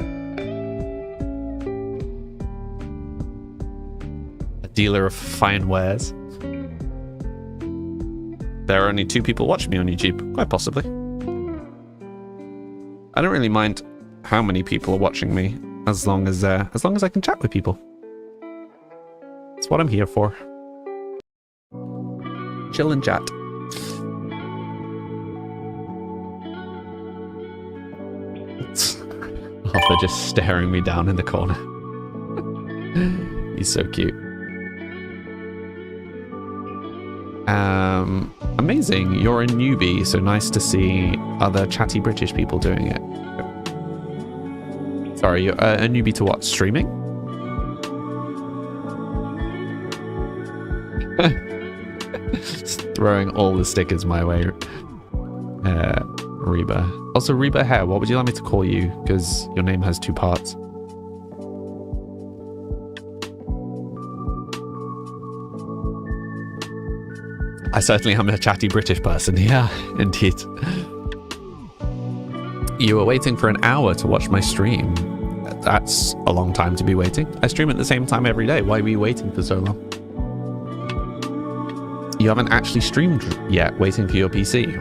A dealer of fine wares. There are only 2 people watching me on YouTube, quite possibly. I don't really mind how many people are watching me, as long as I can chat with people. That's what I'm here for. Chill and chat. Arthur just staring me down in the corner. He's so cute. Amazing. You're a newbie, so nice to see other chatty British people doing it. Sorry, you're a newbie to what? Streaming? Just throwing all the stickers my way. Reba. Also, Reba Hair, what would you like me to call you? Because your name has 2 parts. I certainly am a chatty British person. Yeah, indeed. You were waiting for an hour to watch my stream. That's a long time to be waiting. I stream at the same time every day. Why were you waiting for so long? You haven't actually streamed yet, waiting for your PC.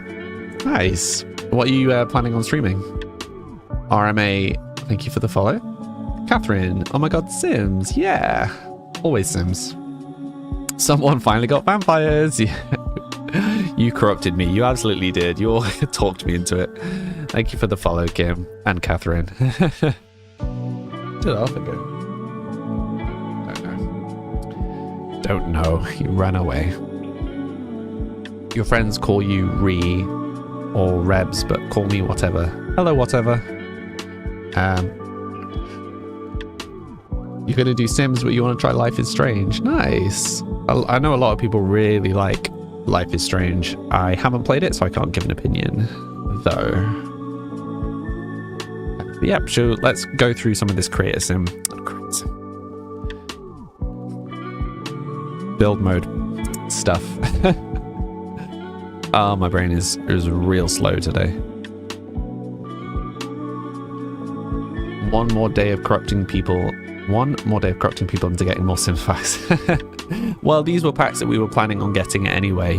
Nice. What are you planning on streaming? RMA, thank you for the follow. Catherine, oh my god, Sims. Yeah, always Sims. Someone finally got vampires. You corrupted me. You absolutely did. You all talked me into it. Thank you for the follow, Kim and Catherine. Did Arthur go? Don't know. You ran away. Your friends call you Ree or Rebs, but call me whatever. Hello, whatever. You're going to do Sims, but you want to try Life is Strange. Nice. I know a lot of people really like Life is Strange. I haven't played it, so I can't give an opinion, though. But yeah, so let's go through some of this creator sim. Build mode stuff. Oh, my brain is real slow today. One more day of corrupting people into getting more Sims packs. Well, these were packs that we were planning on getting anyway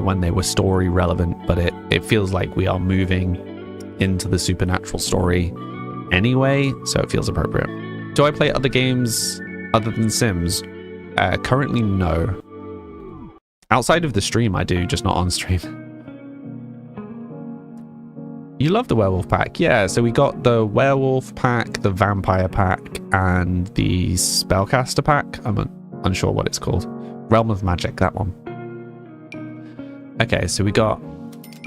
when they were story relevant, but it feels like we are moving into the supernatural story anyway, so it feels appropriate. Do I play other games other than Sims? Currently, no. Outside of the stream, I do, just not on stream. You love the werewolf pack? Yeah, so we got the werewolf pack, the vampire pack, and the spellcaster pack. I'm unsure what it's called. Realm of Magic, that one. Okay, so we got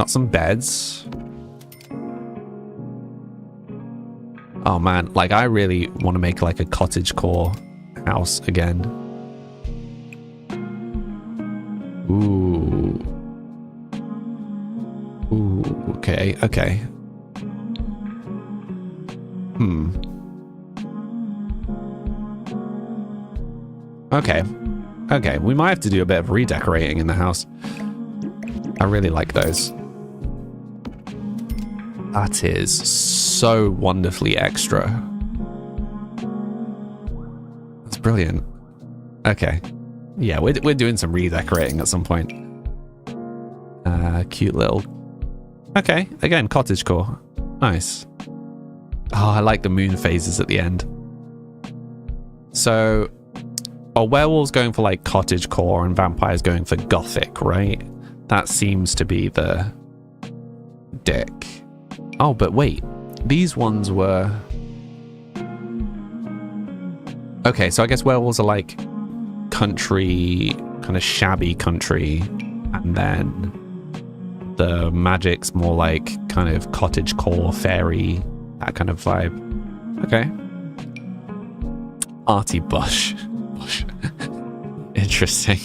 some beds. Oh man, like I really want to make like a cottagecore house again. Ooh. Ooh, okay. Okay, we might have to do a bit of redecorating in the house. I really like those. That is so wonderfully extra. That's brilliant. Okay. Yeah, we're doing some redecorating at some point. Cute little... Okay, again, cottagecore. Nice. Oh, I like the moon phases at the end. So, are werewolves going for like cottagecore and vampires going for gothic, right? That seems to be the dick. Oh, but wait. These ones were... Okay, so I guess werewolves are like country, kind of shabby country, and then the magic's more like kind of cottagecore, fairy, that kind of vibe. Okay. Arty Bush. Interesting.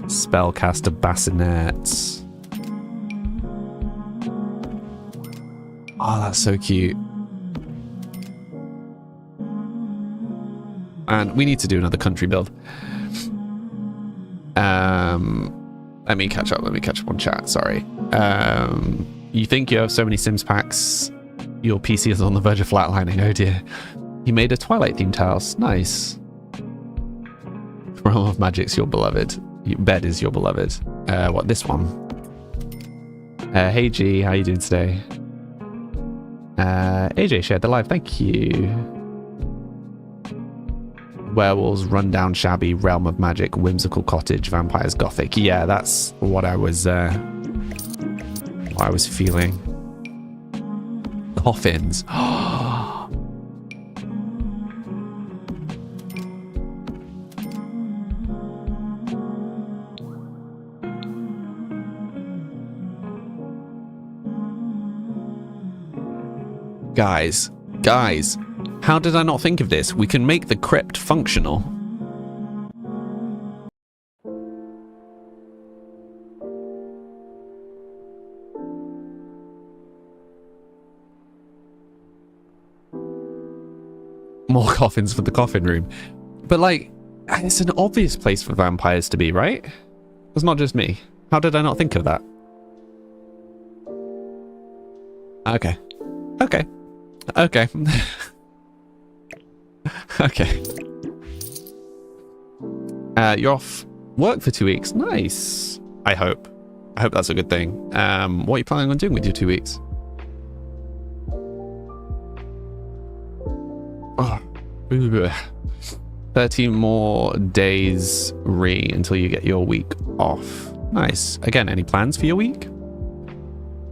Spellcaster bassinets. Oh, that's so cute. And we need to do another country build. Let me catch up on chat, sorry. You think you have so many Sims packs, your PC is on the verge of flatlining, oh dear. You made a Twilight themed house, nice. Realm of Magic's your beloved. Bed is your beloved. What, this one? Hey G, how you doing today? AJ shared the live, thank you. Werewolves, rundown, shabby, Realm of Magic, whimsical cottage, vampires, gothic. Yeah, that's what I was feeling. Coffins. Guys, how did I not think of this? We can make the crypt functional. More coffins for the coffin room. But like, it's an obvious place for vampires to be, right? It's not just me. How did I not think of that? Okay. Okay. You're off work for 2 weeks. Nice. I hope that's a good thing. What are you planning on doing with your 2 weeks? Oh. 13 more days until you get your week off. Nice. Again, any plans for your week?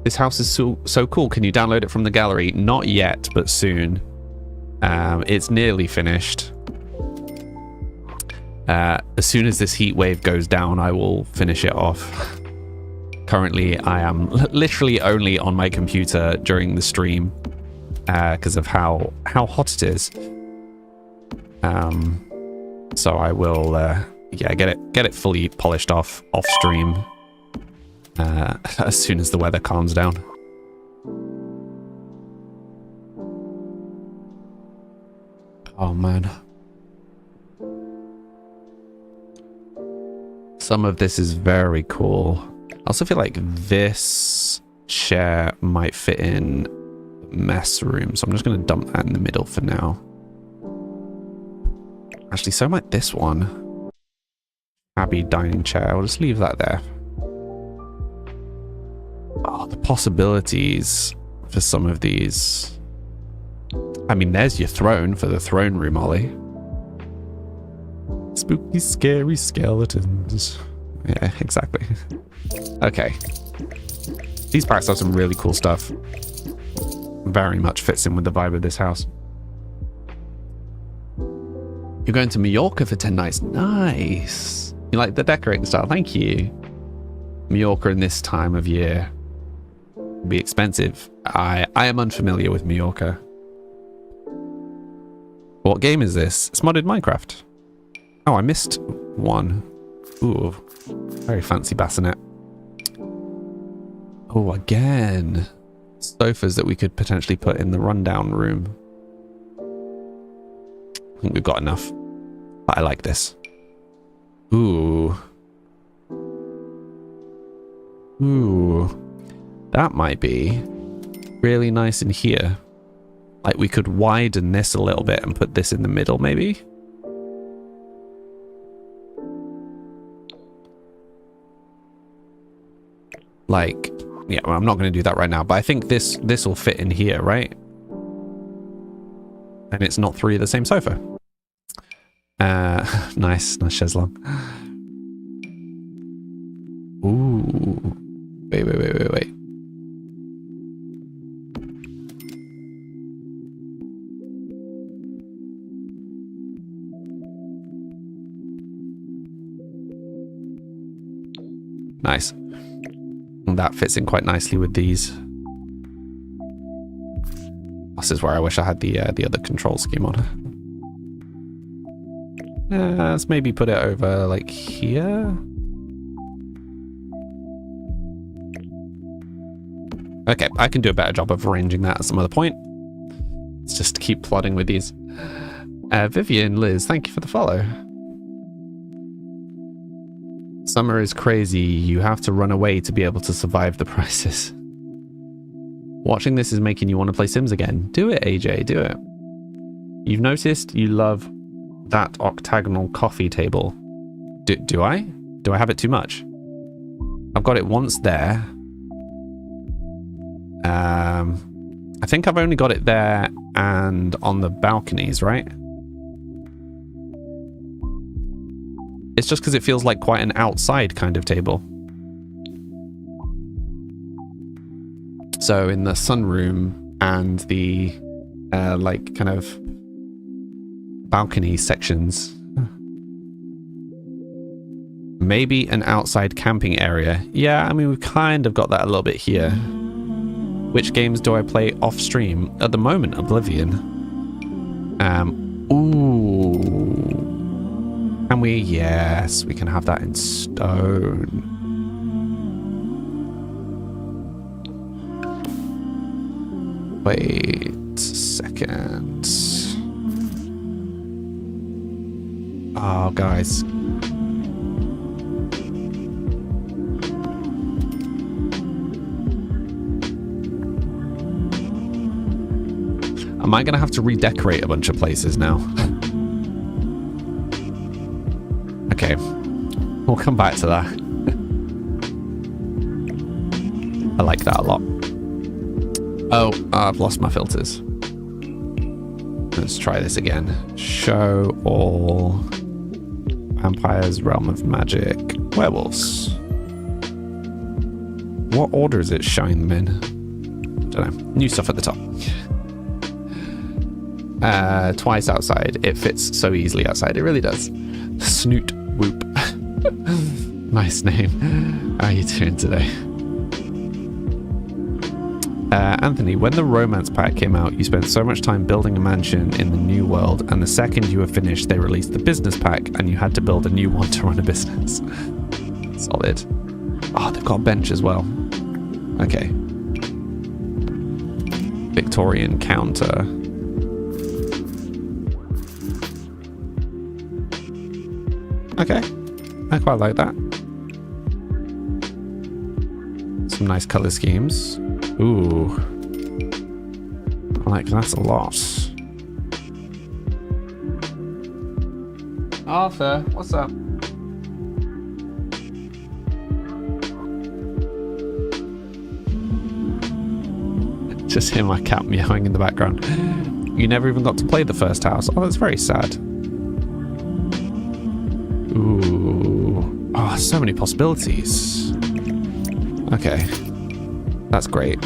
This house is so cool. Can you download it from the gallery? Not yet, but soon. It's nearly finished. As soon as this heat wave goes down, I will finish it off. Currently, I am literally only on my computer during the stream because of how hot it is. So I will, yeah, get it fully polished off stream as soon as the weather calms down. Oh man. Some of this is very cool. I also feel like this chair might fit in the mess room, so I'm just going to dump that in the middle for now. Actually, so might this one. Abbey dining chair. I'll just leave that there. Oh, the possibilities for some of these. I mean, there's your throne for the throne room, Ollie. Spooky, scary skeletons. Yeah, exactly. Okay. These packs have some really cool stuff. Very much fits in with the vibe of this house. You're going to Mallorca for 10 nights. Nice. You like the decorating style? Thank you. Mallorca in this time of year will be expensive. I am unfamiliar with Mallorca. What game is this? It's modded Minecraft. Oh, I missed one. Ooh, very fancy bassinet. Oh, again. Sofas that we could potentially put in the rundown room. I think we've got enough. But I like this. Ooh. Ooh. That might be really nice in here. Like we could widen this a little bit and put this in the middle maybe. Like, yeah, well, I'm not going to do that right now, but I think this will fit in here, right? And it's not three of the same sofa. Nice chaise longue. Ooh. Wait. Nice. And that fits in quite nicely with these. This is where I wish I had the other control scheme on. Let's maybe put it over like here. Okay, I can do a better job of arranging that at some other point. Let's just keep plodding with these. Vivian, Liz, thank you for the follow. Summer is crazy. You have to run away to be able to survive the prices. Watching this is making you want to play Sims again. Do it, AJ, do it. You've noticed you love that octagonal coffee table. Do I? Do I have it too much? I've got it once there. I think I've only got it there and on the balconies, right? It's just because it feels like quite an outside kind of table. So in the sunroom and the like kind of balcony sections, maybe an outside camping area. Yeah, I mean, we've kind of got that a little bit here. Which games do I play off stream? At the moment, Oblivion. Ooh. Can we? Yes, we can have that in stone. Wait a second. Oh, guys. Am I going to have to redecorate a bunch of places now? Okay. We'll come back to that. I like that a lot. Oh, I've lost my filters. Let's try this again. Show all vampires, realm of magic, werewolves. What order is it showing them in? Don't know. New stuff at the top. Twice outside. It fits so easily outside. It really does. Snoot Whoop. Nice name. How are you doing today? Anthony, when the romance pack came out, you spent so much time building a mansion in the new world, and the second you were finished, they released the business pack, and you had to build a new one to run a business. Solid. Oh, they've got a bench as well. Okay. Victorian counter. Okay. I quite like that. Some nice color schemes. Ooh. I like that a lot. Arthur, what's up? Just hear my cat meowing in the background. You never even got to play the first house. Oh, that's very sad. Ooh. Oh, so many possibilities. Okay. That's great.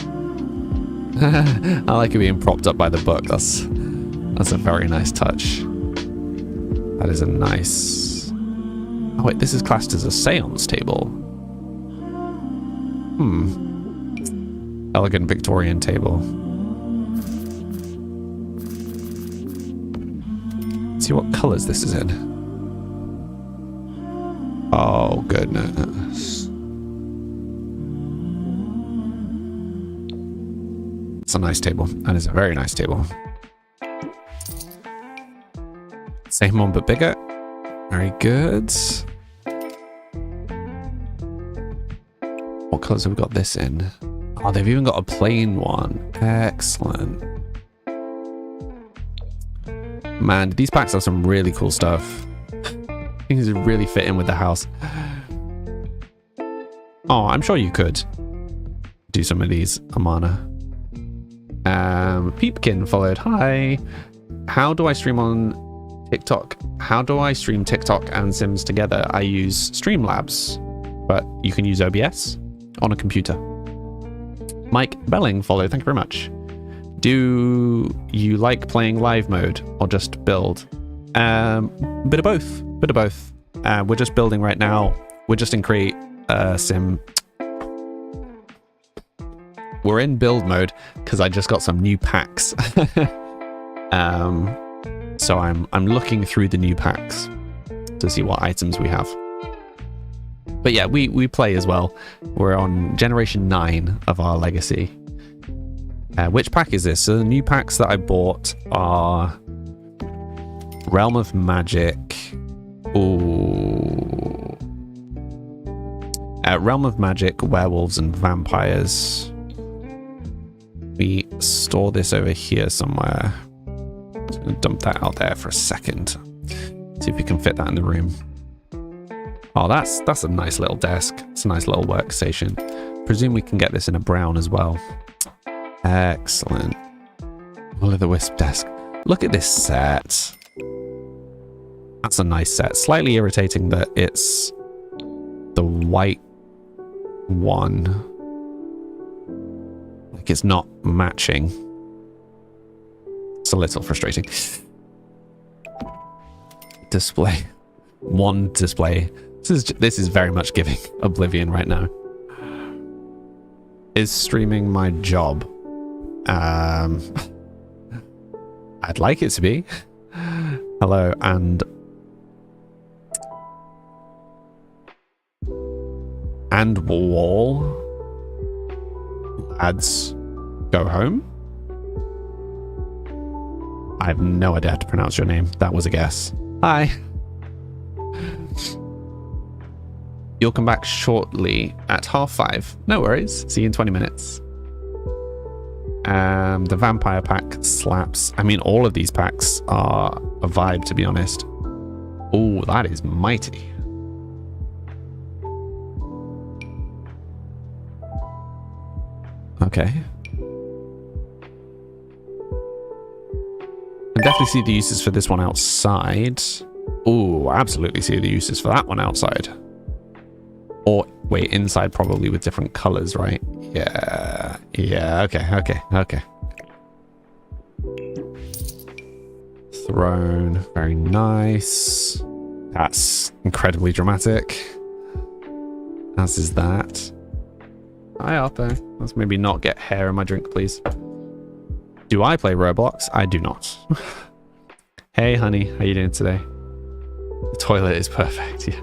I like it being propped up by the book. That's a very nice touch. That is a nice... Oh wait, this is classed as a seance table. Elegant Victorian table. Let's see what colours this is in. Oh goodness. It's a nice table. That is a very nice table. Same one but bigger. Very good. What colours have we got this in? Oh, they've even got a plain one. Excellent. Man, these packs have some really cool stuff. Things really fit in with the house. Oh, I'm sure you could do some of these, Amana. Peepkin followed. Hi. How do I stream on TikTok? How do I stream TikTok and Sims together? I use Streamlabs, but you can use OBS on a computer. Mike Belling followed. Thank you very much. Do you like playing live mode or just build? Bit of both. Bit of both. We're just building right now. We're just in create sim. We're in build mode because I just got some new packs. So I'm looking through the new packs to see what items we have. But yeah, we play as well. We're on generation 9 of our legacy. Which pack is this? So the new packs that I bought are Realm of Magic. Ooh. Realm of Magic, Werewolves and Vampires. We store this over here somewhere. Just gonna dump that out there for a second. See if we can fit that in the room. Oh, that's a nice little desk. It's a nice little workstation. Presume we can get this in a brown as well. Excellent. Will-o'-the-wisp desk. Look at this set. That's a nice set. Slightly irritating that it's the white one. Like it's not matching. It's a little frustrating. Display. One display. This is very much giving Oblivion right now. Is streaming my job? I'd like it to be. Hello, and wall. Lads, go home. I have no idea how to pronounce your name. That was a guess. Hi. You'll come back shortly at 5:30. No worries. See you in 20 minutes. The vampire pack slaps. I mean, all of these packs are a vibe, to be honest. Oh, that is mighty. Okay. I definitely see the uses for this one outside. Oh, absolutely see the uses for that one outside. Or, wait, inside probably with different colors, right? Yeah. Yeah, okay. Throne, very nice. That's incredibly dramatic. As is that. Hi, Arthur. Let's maybe not get hair in my drink, please. Do I play Roblox? I do not. Hey, honey. How you doing today? The toilet is perfect, yeah.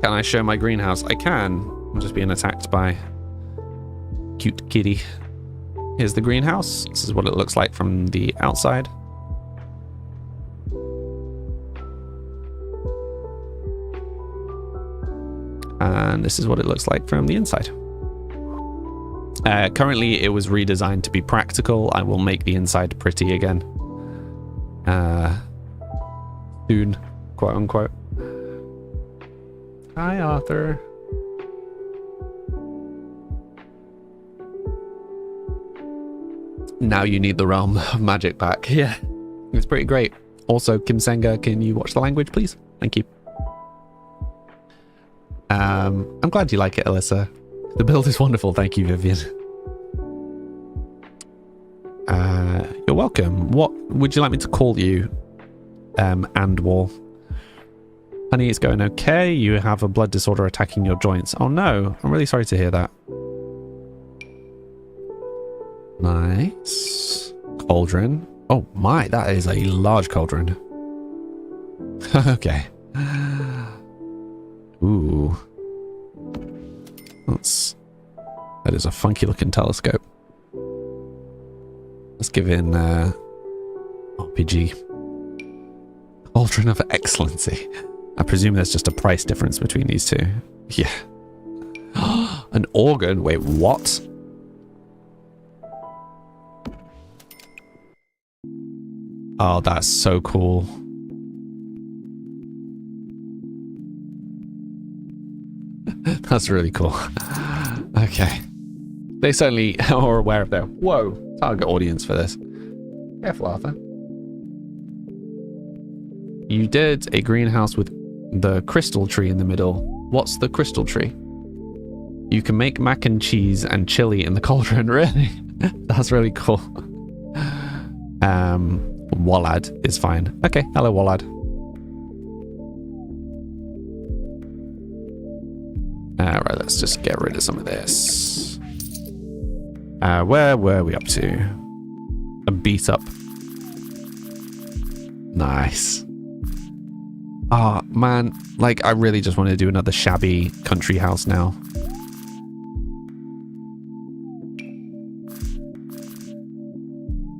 Can I show my greenhouse? I can. I'm just being attacked by cute kitty. Here's the greenhouse. This is what it looks like from the outside. And this is what it looks like from the inside. Currently, it was redesigned to be practical. I will make the inside pretty again. Soon, quote unquote. Hi, Arthur. Now you need the Realm of Magic back. Yeah, it's pretty great. Also, Kim Senga, can you watch the language, please? Thank you. I'm glad you like it, Alyssa. The build is wonderful. Thank you, Vivian. You're welcome. What would you like me to call you? Andwall. Honey, it's going okay. You have a blood disorder attacking your joints. Oh no, I'm really sorry to hear that. Nice. Cauldron. Oh my, that is a large cauldron. Okay. Ooh. That is a funky looking telescope. Let's give in RPG. Cauldron of Excellency. I presume there's just a price difference between these two. Yeah. An organ? Wait, what? Oh, that's so cool. That's really cool. Okay. They certainly are aware of their target audience for this. Careful, Arthur. You did a greenhouse with the crystal tree in the middle. What's the crystal tree? You can make mac and cheese and chili in the cauldron. Really? That's really cool. Wallad is fine. Okay, hello Wallad. Right, let's just get rid of some of this. Where were we up to? A beat up. Nice. Ah, man, like I really just want to do another shabby country house now.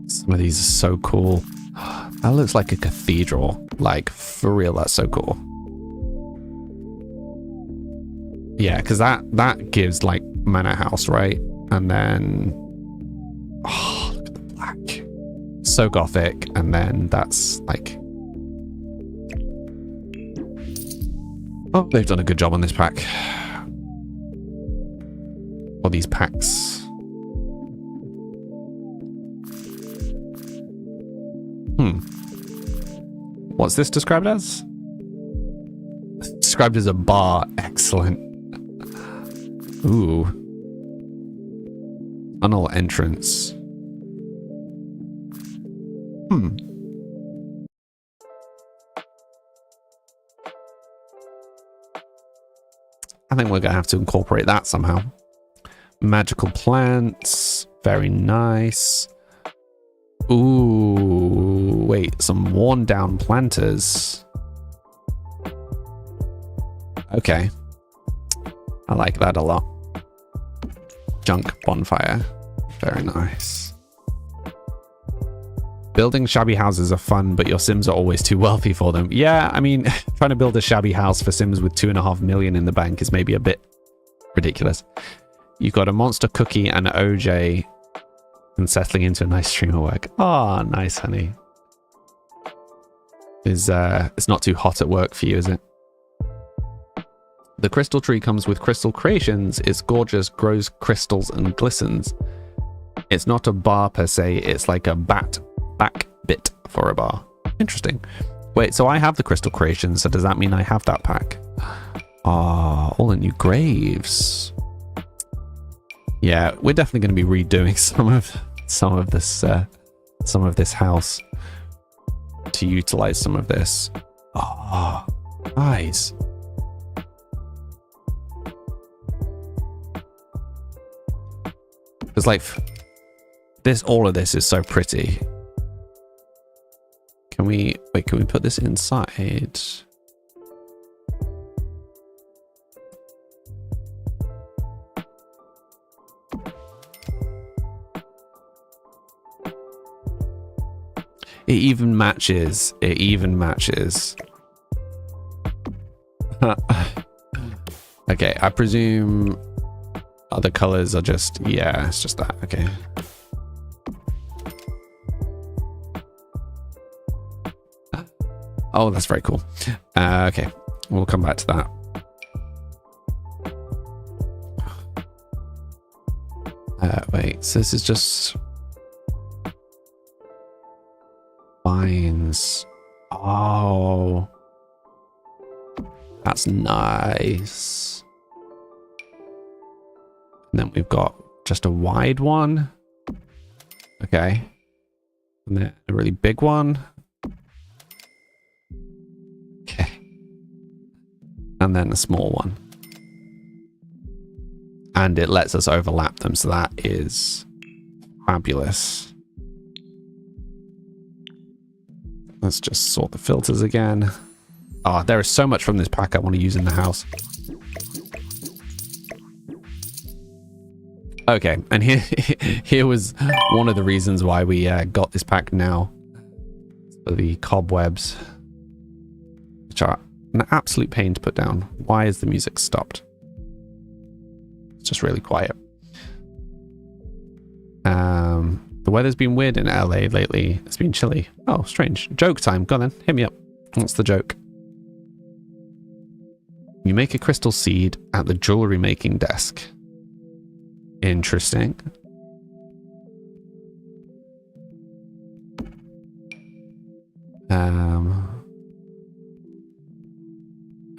Some of these are so cool. That looks like a cathedral. Like, for real, that's so cool. Yeah, because that gives like manor house, right? And then oh, look at the black. So gothic, and then that's like oh, they've done a good job on this pack. Or these packs. What's this described as? Described as a bar. Excellent. Ooh. Tunnel entrance. I think we're going to have to incorporate that somehow. Magical plants. Very nice. Ooh, wait, some worn down planters. Okay. I like that a lot. Junk bonfire. Very nice. Building shabby houses are fun, but your Sims are always too wealthy for them. Yeah, I mean, trying to build a shabby house for Sims with 2.5 million in the bank is maybe a bit ridiculous. You've got a monster cookie and OJ and settling into a nice stream of work. Oh, nice, honey. It's not too hot at work for you, is it? The crystal tree comes with crystal creations. It's gorgeous, grows crystals and glistens. It's not a bar per se. It's like a back bit for a bar. Interesting. Wait, so I have the crystal creations. So does that mean I have that pack? Ah, all the new graves. Yeah, we're definitely going to be redoing some of this house to utilize some of this. Ah, nice. Because like this, all of this is so pretty. Can we wait? Can we put this inside? It even matches. It even matches. Okay, I presume other colors are just, yeah, it's just that. Okay. Oh, that's very cool. Okay, we'll come back to that. Wait, so this is just vines. Oh, that's nice. And then we've got just a wide one. Okay. And then a really big one. Okay. And then a small one. And it lets us overlap them, so that is fabulous. Let's just sort the filters again. Oh, there is so much from this pack I want to use in the house. Okay, and here was one of the reasons why we got this pack now. For the cobwebs, which are an absolute pain to put down. Why is the music stopped? It's just really quiet. The weather's been weird in LA lately. It's been chilly. Oh, strange. Joke time. Go on then. Hit me up. What's the joke? You make a crystal seed at the jewelry making desk. Interesting.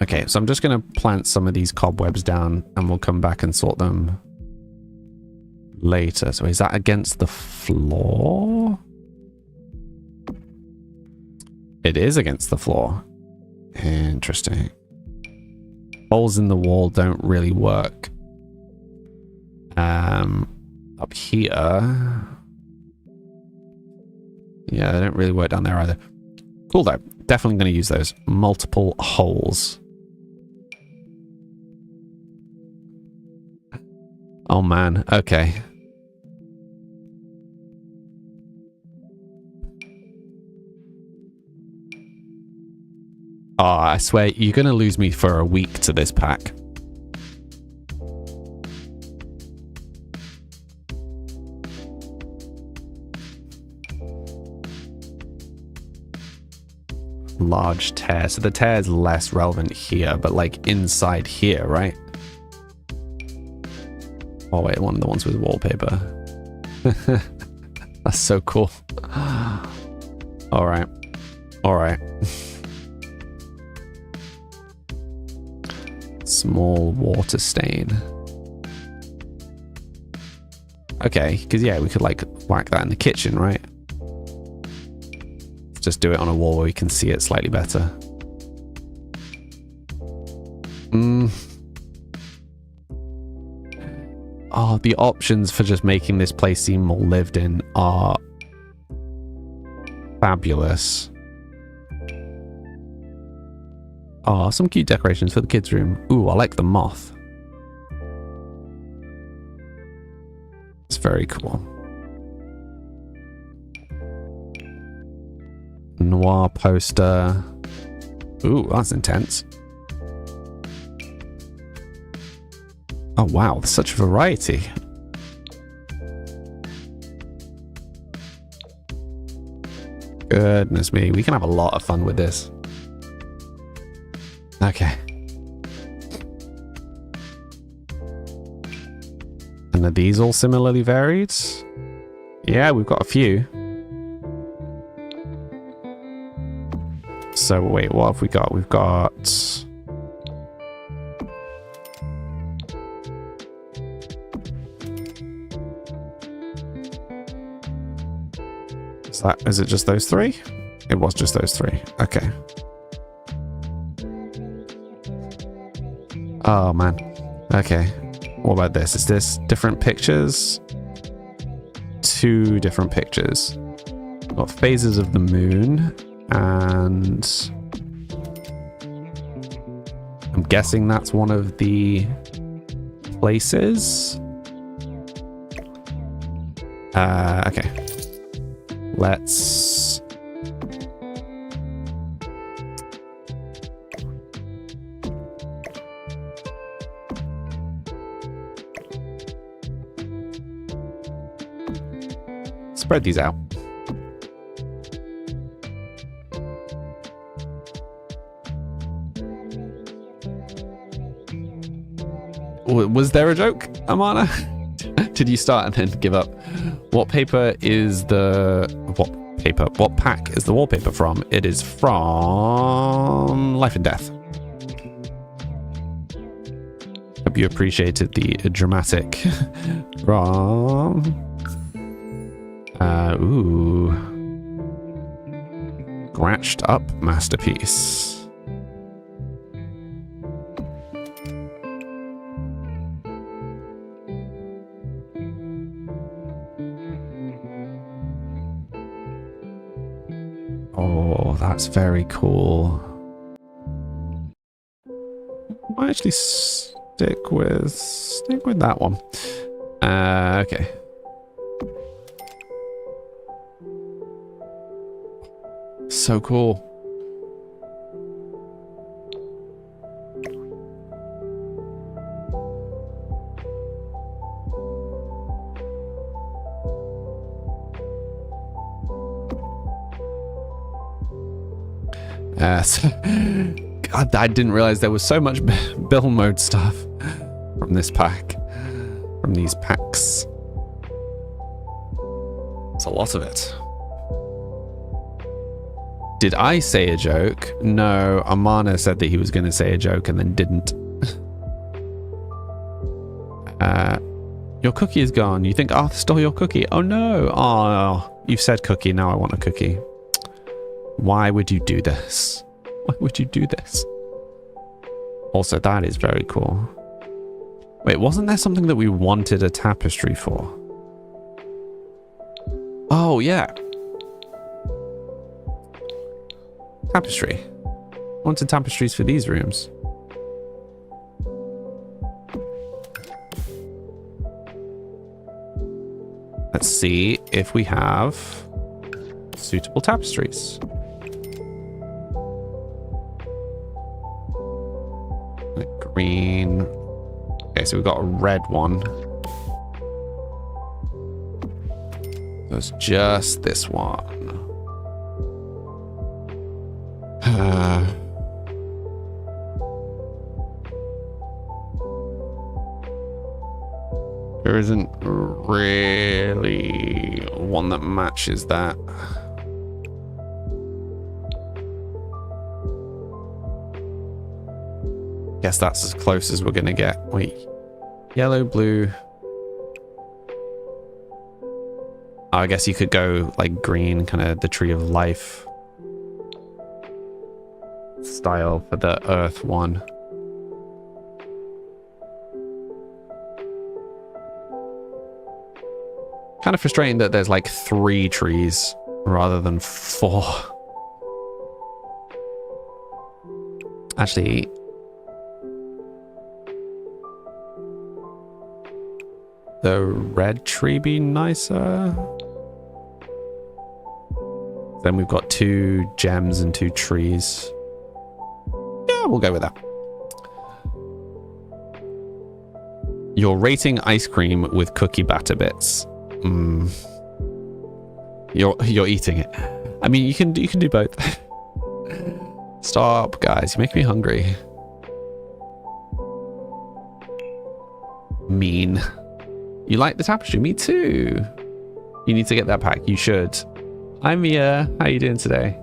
Okay, so I'm just going to plant some of these cobwebs down and we'll come back and sort them later. So is that against the floor? It is against the floor. Interesting. Holes in the wall don't really work. Up here. Yeah, they don't really work down there either. Cool though. Definitely going to use those. Multiple holes. Oh man, okay. Oh, I swear, you're going to lose me for a week to this pack. Large tear. So the tear is less relevant here, but like inside here, right? Oh wait, one of the ones with wallpaper. That's so cool. All right. All right. Small water stain. Okay, because yeah, we could like whack that in the kitchen, right? Just do it on a wall where we can see it slightly better. Oh, the options for just making this place seem more lived in are fabulous. Oh, some cute decorations for the kids' room. Ooh, I like the moth. It's very cool. Noir poster. Ooh, that's intense. Oh wow, there's such a variety. Goodness me, we can have a lot of fun with this. Okay. And are these all similarly varied? Yeah, we've got a few. So wait, what have we got? We've got... Is it just those three? It was just those three. Okay. Oh man. Okay. What about this? Is this different pictures? two different pictures. Got phases of the moon, and I'm guessing that's one of the places. Okay. Let's... spread these out. Was there a joke, Amana? Did you start and then give up? What paper is the... What pack is the wallpaper from? It is from Life and Death. Hope you appreciated the dramatic from... ooh. Scratched up masterpiece. Oh, that's very cool. I actually stick with that one. Okay. So cool. God, I didn't realize there was so much build mode stuff from this pack, from these packs. It's a lot of it. Did I say a joke? No, Amana said that he was going to say a joke and then didn't. Your cookie is gone. You think Arthur stole your cookie? Oh no. Oh, you've said cookie. Now I want a cookie. Why would you do this? Why would you do this? Also, that is very cool. Wait, wasn't there something that we wanted a tapestry for? Oh, yeah. Tapestry. Wanted tapestries for these rooms. Let's see if we have suitable tapestries. Green. Okay, so we've got a red one. So it's just this one. There isn't really one that matches that. Guess that's as close as we're gonna get. Wait, yellow, blue. Oh, I guess you could go like green, kind of the tree of life style for the earth one. Kind of frustrating that there's like 3 trees rather than 4. Actually, the red tree be nicer? Then we've got 2 gems and 2 trees. Yeah, we'll go with that. You're rating ice cream with cookie batter bits. You're eating it. I mean, you can do both. Stop, guys. You make me hungry. Mean. You like the tapestry? Me too. You need to get that pack. You should. Hi, Mia. How you doing today?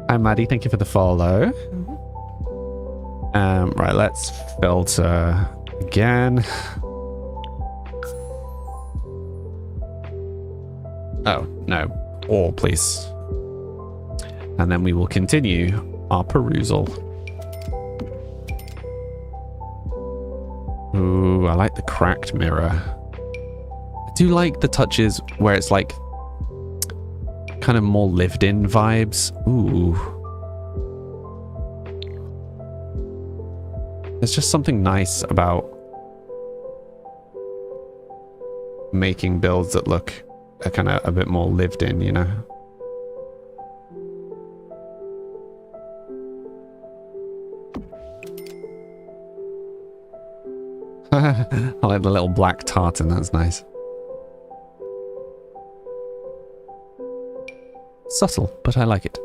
Hi, Maddie. Thank you for the follow. Right, let's filter again. Oh, no. Or, please. And then we will continue our perusal. Ooh, I like the cracked mirror. I do like the touches where it's like kind of more lived in vibes. Ooh. There's just something nice about making builds that look kind of a bit more lived in, you know? I like the little black tartan, that's nice. Subtle, but I like it.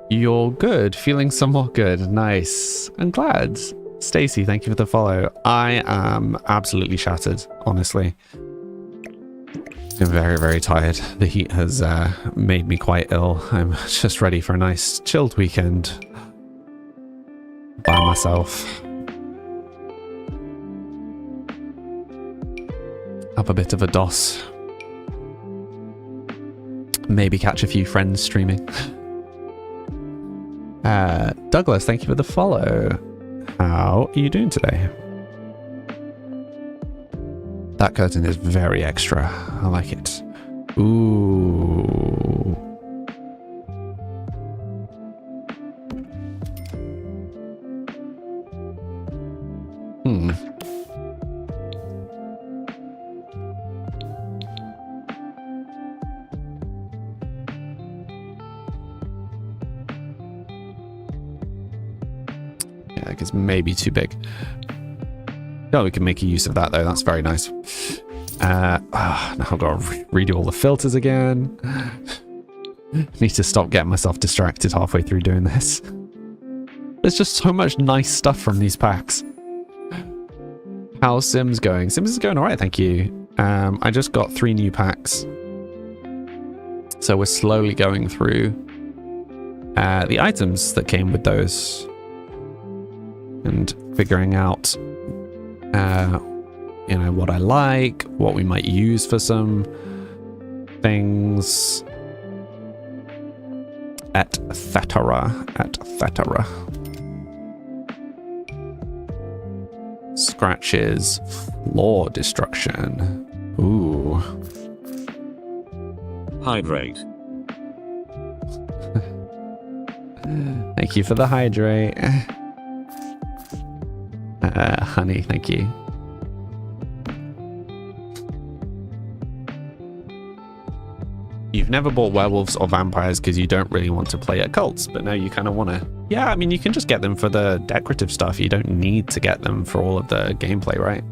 You're good, feeling somewhat good. Nice. I'm glad. Stacy, thank you for the follow. I am absolutely shattered, honestly. I'm very, very tired. The heat has made me quite ill. I'm just ready for a nice chilled weekend by myself. Have a bit of a DOS. Maybe catch a few friends streaming. Douglas, thank you for the follow. How are you doing today? That curtain is very extra. I like it. Ooh. Yeah, it's maybe too big. Oh, we can make a use of that though. That's very nice. Now I've got to redo all the filters again. Need to stop getting myself distracted halfway through doing this. There's just so much nice stuff from these packs. How's Sims going? Sims is going all right, thank you. I just got 3 new packs. So we're slowly going through the items that came with those. And figuring out, you know, what I like, what we might use for some things, etc. Scratches, floor destruction. Ooh. Hydrate. Thank you for the hydrate. Honey, thank you. You've never bought werewolves or vampires because you don't really want to play at cults, but now you kind of want to. Yeah, I mean, you can just get them for the decorative stuff. You don't need to get them for all of the gameplay, right?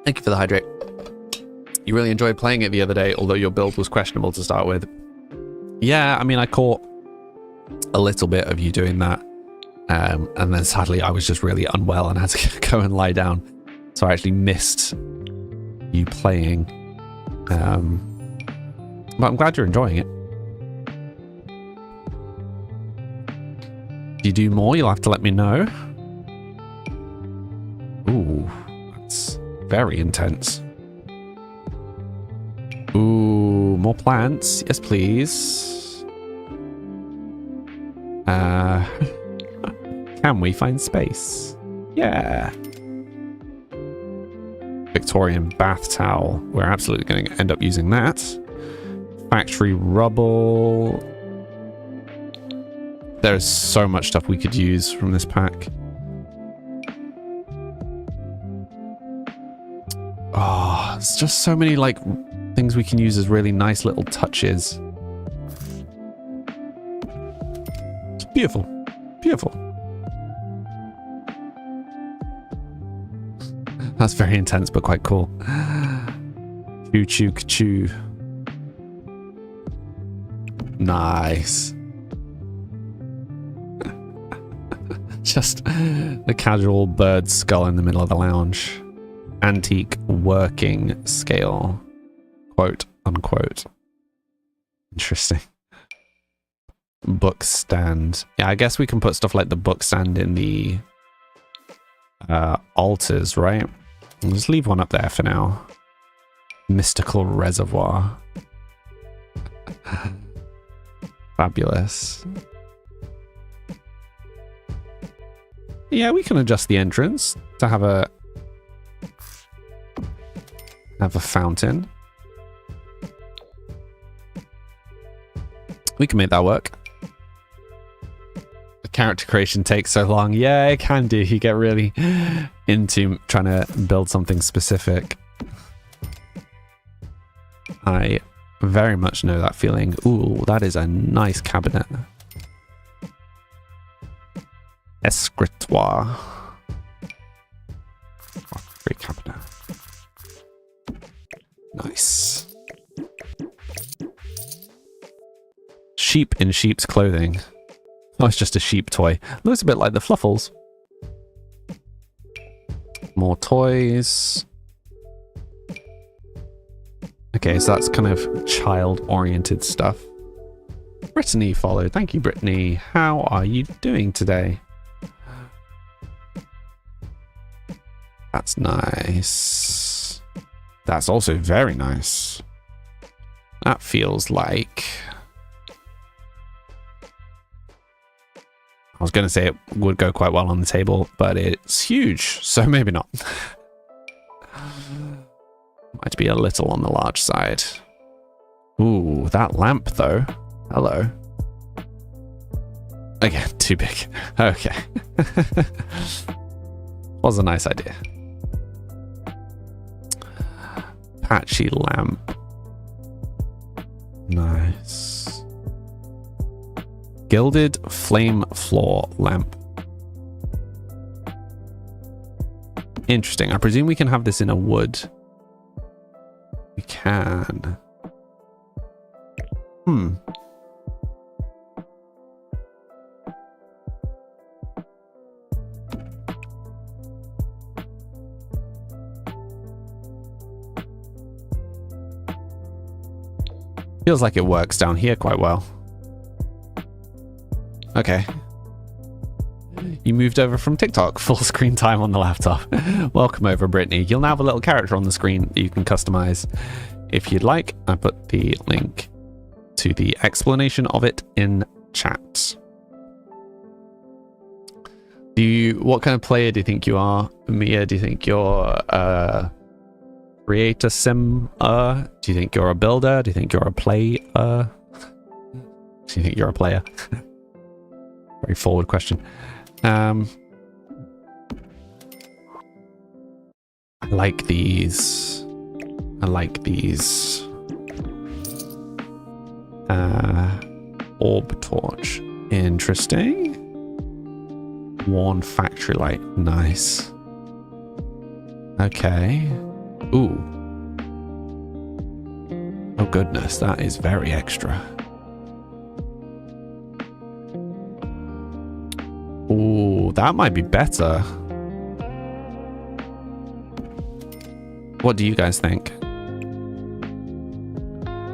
Thank you for the hydrate. You really enjoyed playing it the other day, although your build was questionable to start with. Yeah, I mean, I caught a little bit of you doing that. And then sadly, I was just really unwell and had to go and lie down. So I actually missed you playing. But I'm glad you're enjoying it. If you do more, you'll have to let me know. Ooh, that's very intense. Ooh, more plants. Yes, please. Can we find space? Yeah. Victorian bath towel. We're absolutely going to end up using that. Factory rubble. There's so much stuff we could use from this pack. Oh, it's just so many like things we can use as really nice little touches. It's beautiful. Beautiful. That's very intense, but quite cool. Choo choo choo. Nice. Just the casual bird skull in the middle of the lounge. Antique working scale. Quote unquote. Interesting. Book stand. Yeah, I guess we can put stuff like the book stand in the altars, right? I'll just leave one up there for now. Mystical reservoir. Fabulous. Yeah, we can adjust the entrance to have a fountain. We can make that work. The character creation takes so long. Yeah, it can do. You get really into trying to build something specific. I very much know that feeling. Ooh, that is a nice cabinet. Escritoire. Great cabinet. Nice. Sheep in sheep's clothing. Oh, it's just a sheep toy. Looks a bit like the Fluffles. More toys. Okay, so that's kind of child-oriented stuff. Brittany followed. Thank you, Brittany. How are you doing today? That's nice. That's also very nice. That feels like... I was going to say it would go quite well on the table, but it's huge, so maybe not. Might be a little on the large side. Ooh, that lamp though. Hello. Again, too big. Okay. Was a nice idea. Patchy lamp. Nice. Gilded flame floor lamp. Interesting. I presume we can have this in a wood. We can. Feels like it works down here quite well. Okay. You moved over from TikTok, full screen time on the laptop. Welcome over, Brittany. You'll now have a little character on the screen that you can customize if you'd like. I put the link to the explanation of it in chat. What kind of player do you think you are, Mia? Do you think you're a creator sim? Do you think you're a builder? Do you think you're a player? Do you think you're a player? Very forward question. I like these. I like these. Orb torch. Interesting. Worn factory light. Nice. Okay. Ooh. Oh goodness, that is very extra. Ooh, that might be better. What do you guys think?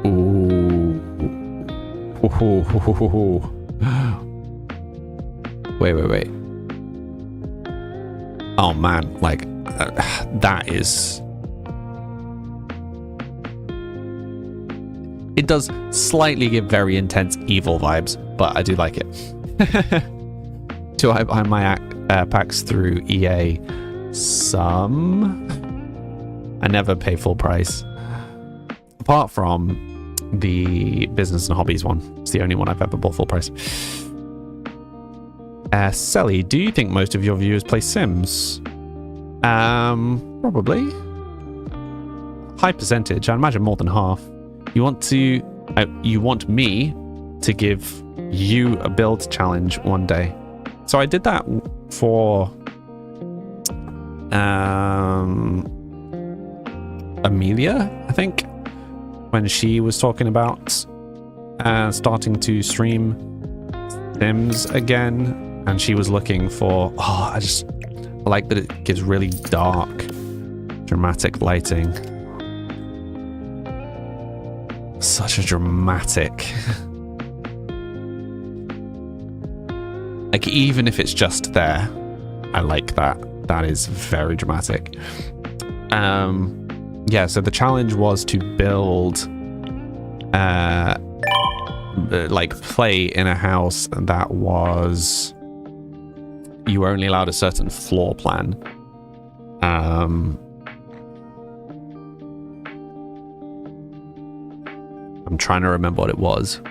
Ooh. Wait. Oh man, like that is... It does slightly give very intense evil vibes, but I do like it. Do I buy my packs through EA? Some. I never pay full price. Apart from the business and hobbies one. It's the only one I've ever bought full price. Sally, do you think most of your viewers play Sims? Probably. High percentage. I imagine more than half. You want me to give you a build challenge one day. So I did that for Amelia, I think, when she was talking about starting to stream Sims again, and she was looking for, I like that it gives really dark, dramatic lighting. Such a dramatic... Like, even if it's just there, I like that. That is very dramatic. Yeah, so the challenge was to build, like, play in a house that was you were only allowed a certain floor plan. I'm trying to remember what it was.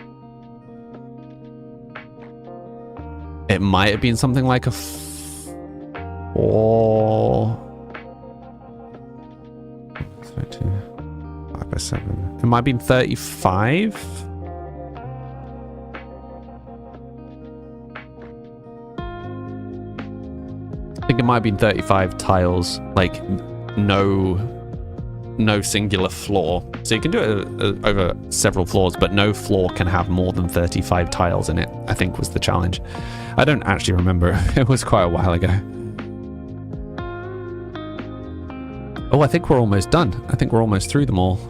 It might have been something like a 4... 5 by 7. It might have been 35. I think it might have been 35 tiles, like no singular floor. So you can do it over several floors, but no floor can have more than 35 tiles in it, I think was the challenge. I don't actually remember. It was quite a while ago. Oh, I think we're almost done. I think we're almost through them all.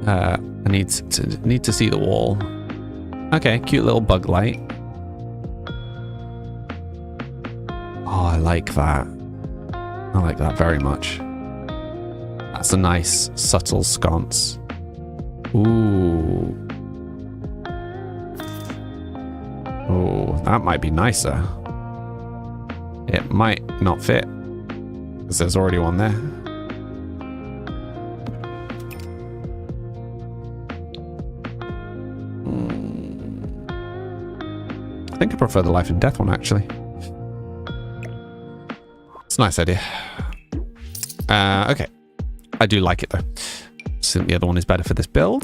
I need to see the wall. Okay, cute little bug light. Oh, I like that. I like that very much. That's a nice, subtle sconce. Ooh. Oh, that might be nicer. It might not fit, because there's already one there. I think I prefer the life and death one, actually. It's a nice idea. Okay. I do like it, though. So the other one is better for this build.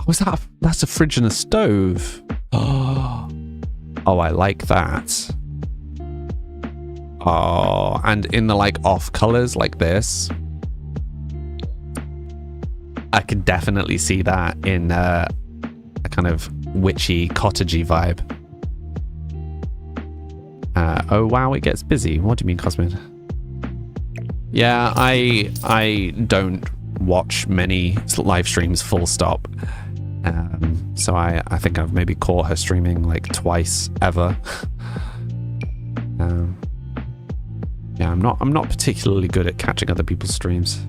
Oh, that's a fridge and a stove. Oh, I like that. Oh, and in the like off colors like this, I could definitely see that in a kind of witchy, cottagey vibe. Oh wow, it gets busy. What do you mean, Cosmin? Yeah, I don't watch many live streams full stop. So I think I've maybe caught her streaming like twice ever. Yeah, I'm not particularly good at catching other people's streams.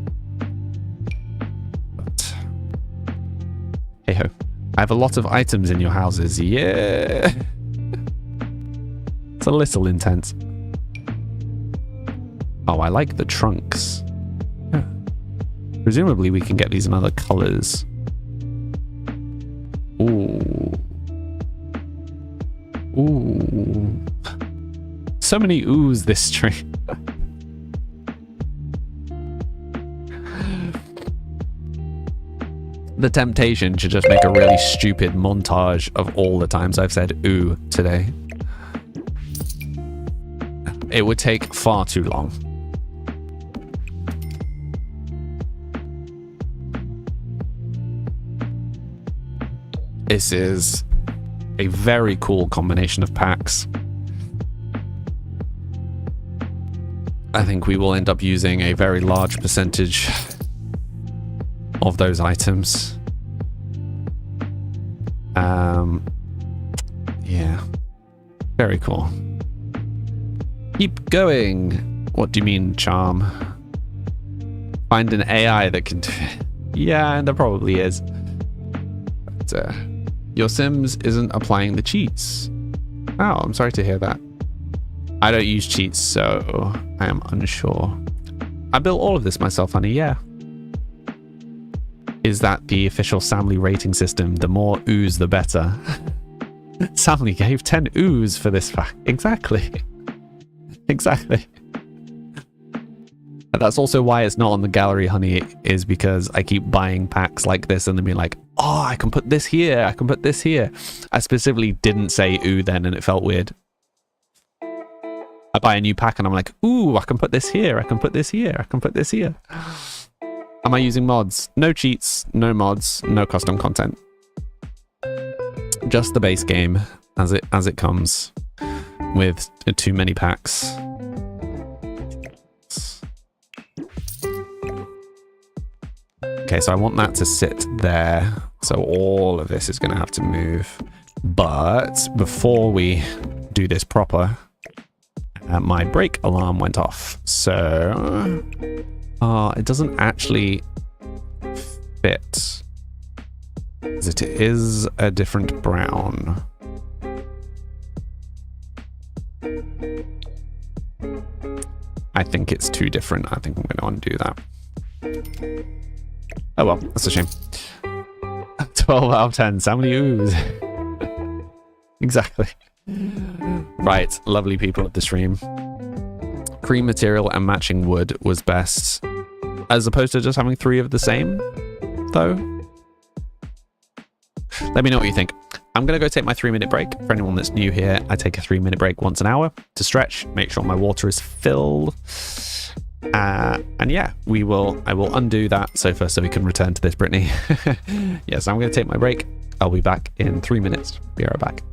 But hey ho. I have a lot of items in your houses. Yeah. It's a little intense. Oh, I like the trunks. Yeah. Presumably we can get these in other colors. Ooh. Ooh. So many oohs this stream. The temptation to just make a really stupid montage of all the times I've said ooh today. It would take far too long. This is a very cool combination of packs. I think we will end up using a very large percentage of those items. Yeah. Very cool. Keep going. What do you mean, charm? Find an AI that can do it. Yeah, and there probably is. But, your Sims isn't applying the cheats. Oh, I'm sorry to hear that. I don't use cheats, so I am unsure. I built all of this myself, honey, yeah. Is that the official Samly rating system? The more oohs, the better. Samly gave 10 oohs for this fact. Exactly. Exactly. And that's also why it's not on the gallery, honey, is because I keep buying packs like this and then being like, oh, I can put this here, I can put this here. I specifically didn't say ooh then, and it felt weird. I buy a new pack and I'm like, ooh, I can put this here, I can put this here, I can put this here. Am I using mods? No cheats, no mods, no custom content. Just the base game as it comes with too many packs. Okay, so I want that to sit there. So all of this is going to have to move. But before we do this proper, my brake alarm went off. So it doesn't actually fit. It is a different brown. I think it's too different. I think I'm going to undo that. Oh well, that's a shame. 12 out of 10. Somebody ooze. Exactly. Right, lovely people of the stream. Cream material and matching wood was best, as opposed to just having 3 of the same, though. Let me know what you think. I'm going to go take my 3-minute break. For anyone that's new here, I take a 3-minute break once an hour to stretch, make sure my water is filled. And yeah, I will undo that sofa so we can return to this, Brittany. Yes, I'm going to take my break. I'll be back in 3 minutes. Be right back.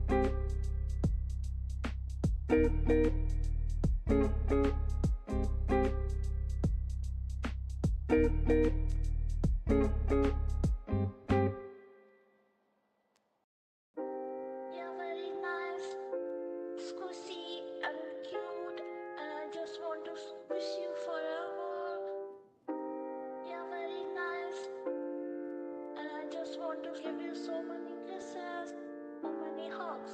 You're very nice, squishy and cute, and I just want to squish you forever. You're very nice, and I just want to give you so many kisses, so many hugs.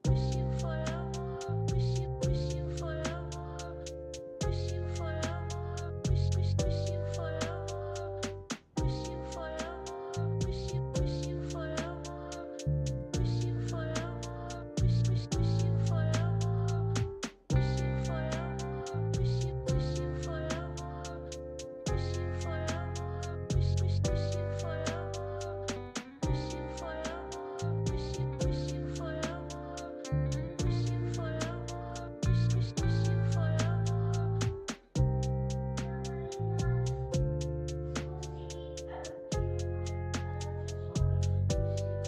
Wish you forever, wish you forever, wish you forever, wish you forever, wish you forever, wish you forever. Wish you forever, wish you forever, wish you forever, wish you forever, wish you forever, wish you forever, wish you forever,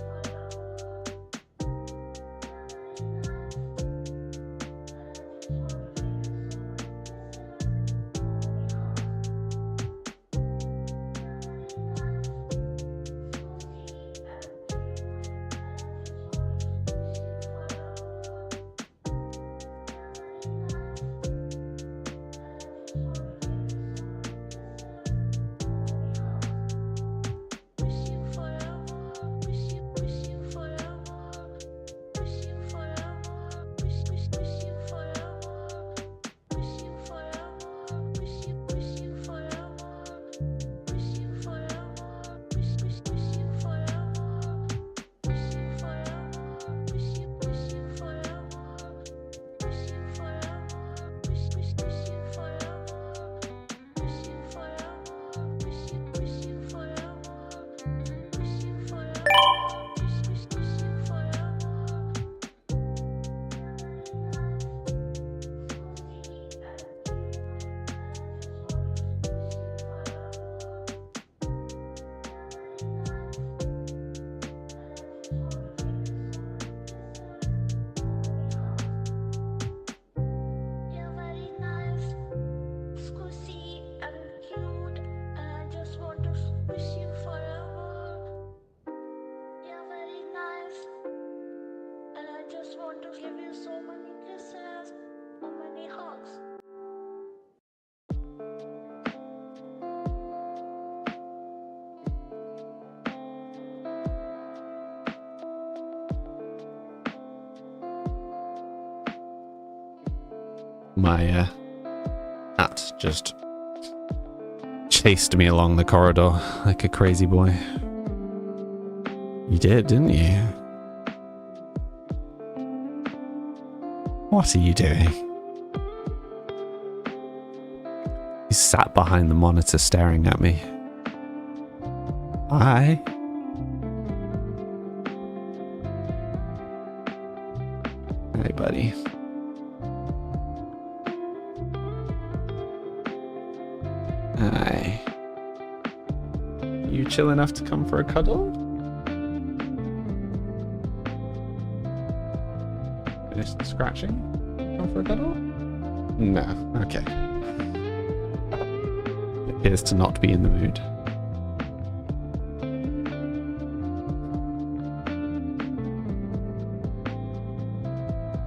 wish you forever, wish you forever, wish you My cat just chased me along the corridor like a crazy boy. You did, didn't you? What are you doing? He sat behind the monitor staring at me. Hi. Hey, buddy. Hi. You chill enough to come for a cuddle? Finish the scratching? Come for a cuddle? No. Okay. Appears to not be in the mood.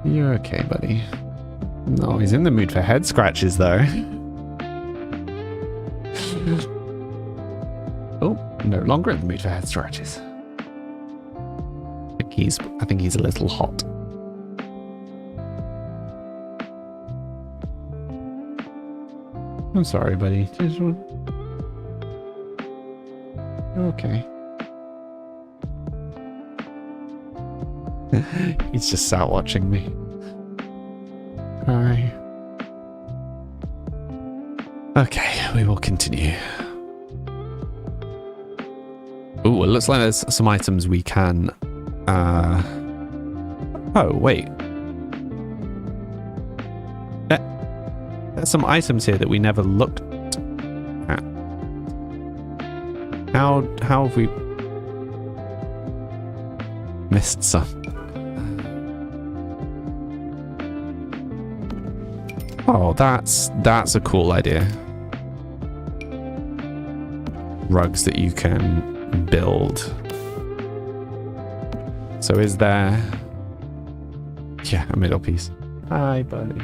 You're okay, buddy. No, he's in the mood for head scratches, though. Oh, no longer in the mood for head scratches. I think he's a little hot. I'm sorry, buddy. You're okay. He's just sat watching me. Alright. Okay, we will continue. Ooh, it looks like there's some items we can... Oh, wait. There's some items here that we never looked at. How have we missed some? Oh, that's a cool idea. Rugs that you can build. So is there... Yeah, a middle piece. Hi, buddy.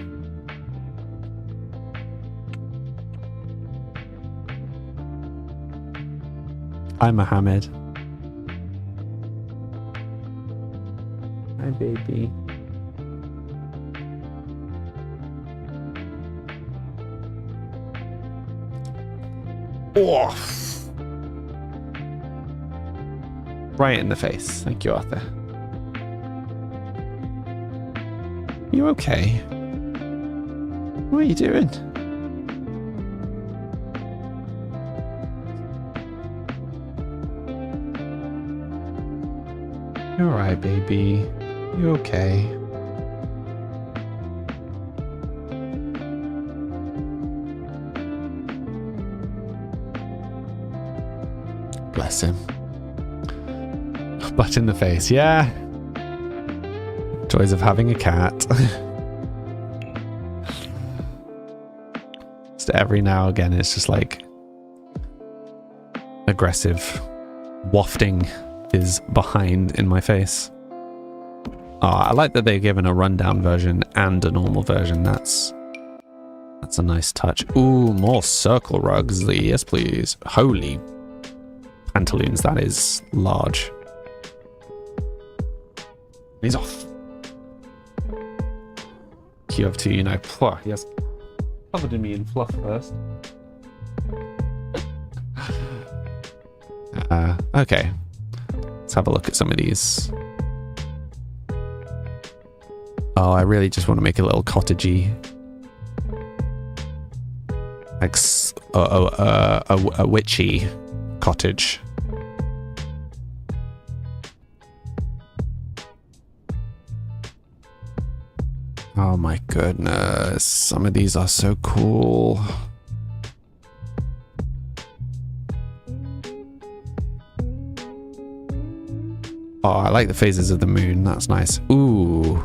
Hi, Mohammed. Hi, baby. Oh. Right in the face. Thank you, Arthur. You okay? What are you doing? You're alright, baby. You okay? Bless him. Butt in the face, yeah. Joys of having a cat. Just every now and again, it's just like aggressive wafting is behind in my face. Oh, I like that they're given a rundown version and a normal version. That's a nice touch. Ooh, more circle rugs. Yes, please. Holy pantaloons, that is large. He's off. You have to, you know, he has covered me in fluff first. Okay. Let's have a look at some of these. Oh, I really just want to make a little cottagey, like a witchy cottage. Oh my goodness, some of these are so cool. Oh, I like the phases of the moon. That's nice. Ooh.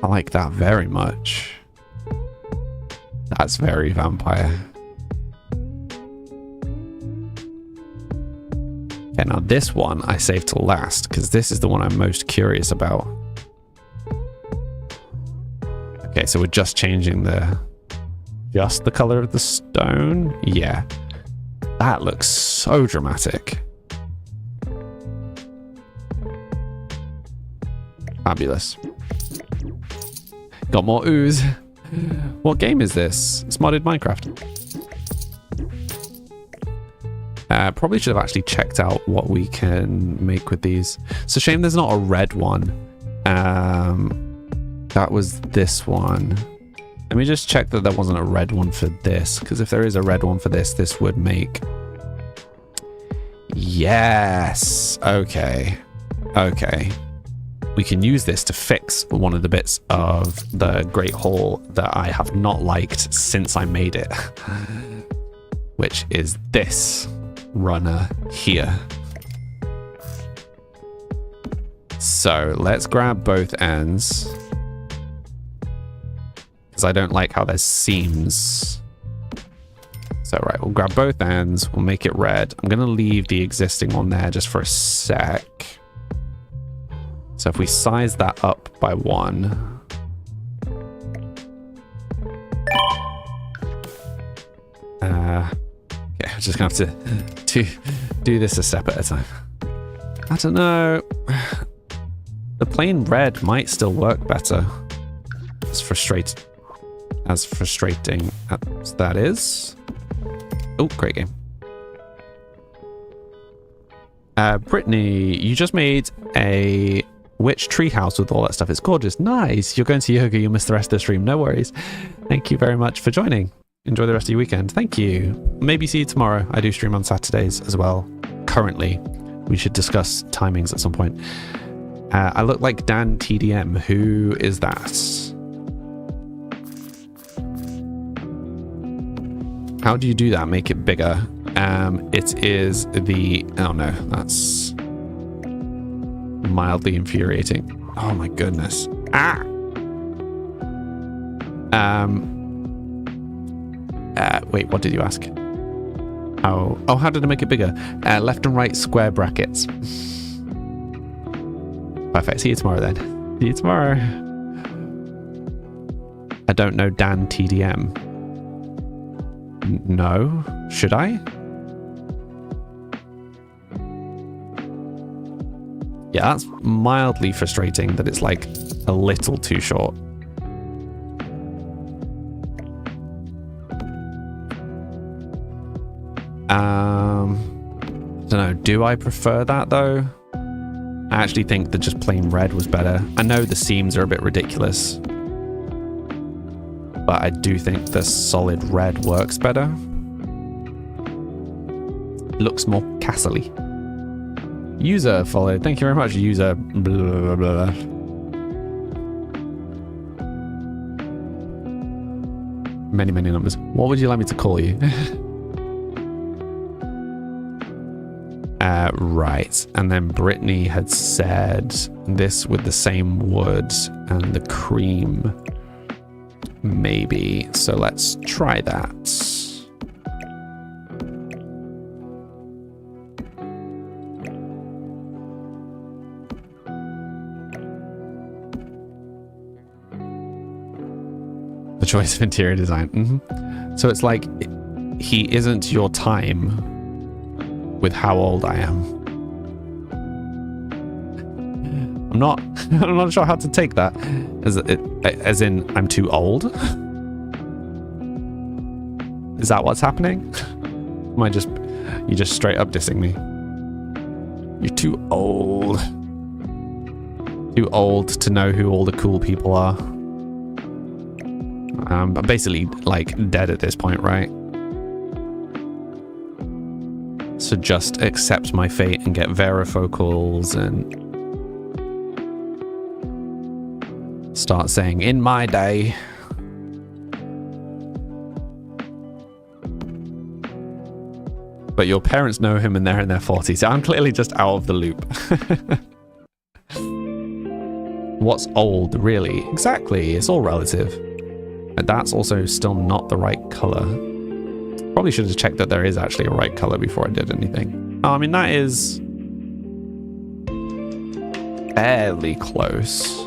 I like that very much. That's very vampire. Okay, now this one I saved till last because this is the one I'm most curious about. Okay, so we're just changing the color of the stone. Yeah. That looks so dramatic. Fabulous. Got more ooze. What game is this? It's modded Minecraft. Probably should have actually checked out what we can make with these. It's a shame there's not a red one. That was this one. Let me just check that there wasn't a red one for this, because if there is a red one for this, this would make... Yes. Okay. Okay. We can use this to fix one of the bits of the Great Hall that I have not liked since I made it, which is this runner here. So let's grab both ends, because I don't like how there's seams. So right, we'll grab both ends, we'll make it red. I'm going to leave the existing one there just for a sec. So if we size that up by 1. Yeah, I'm just going to have to do this a step at a time. I don't know. The plain red might still work better. It's frustrating. as frustrating as that is. Oh, great game. Brittany, you just made a witch treehouse with all that stuff. It's gorgeous. Nice. You're going to yoga. You'll miss the rest of the stream. No worries. Thank you very much for joining. Enjoy the rest of your weekend. Thank you. Maybe see you tomorrow. I do stream on Saturdays as well. Currently, we should discuss timings at some point. I look like Dan TDM. Who is that? How do you do that? Make it bigger. It is the... Oh no, that's mildly infuriating. Oh my goodness. Ah! Wait, what did you ask? Oh, how did I make it bigger? Left and right square brackets. Perfect. See you tomorrow then. See you tomorrow. I don't know Dan TDM. No. Should I? Yeah, that's mildly frustrating that it's like a little too short. I don't know. Do I prefer that though? I actually think that just plain red was better. I know the seams are a bit ridiculous, but I do think the solid red works better. Looks more castle-y. User followed. Thank you very much, user. Blah, blah, blah. Many, many numbers. What would you like me to call you? Right. And then Brittany had said this with the same wood and the cream. Maybe. So let's try that. The choice of interior design. So it's like he isn't your time with how old I am. I'm not sure how to take that. As in I'm too old? Is that what's happening? Am I just... You're just straight up dissing me. You're too old. Too old to know who all the cool people are. I'm basically like dead at this point, right? So just accept my fate and get varifocals and start saying, in my day. But your parents know him and they're in their 40s. So I'm clearly just out of the loop. What's old, really? Exactly, it's all relative. And that's also still not the right color. Probably should have checked that there is actually a right color before I did anything. Oh, I mean, that is fairly close.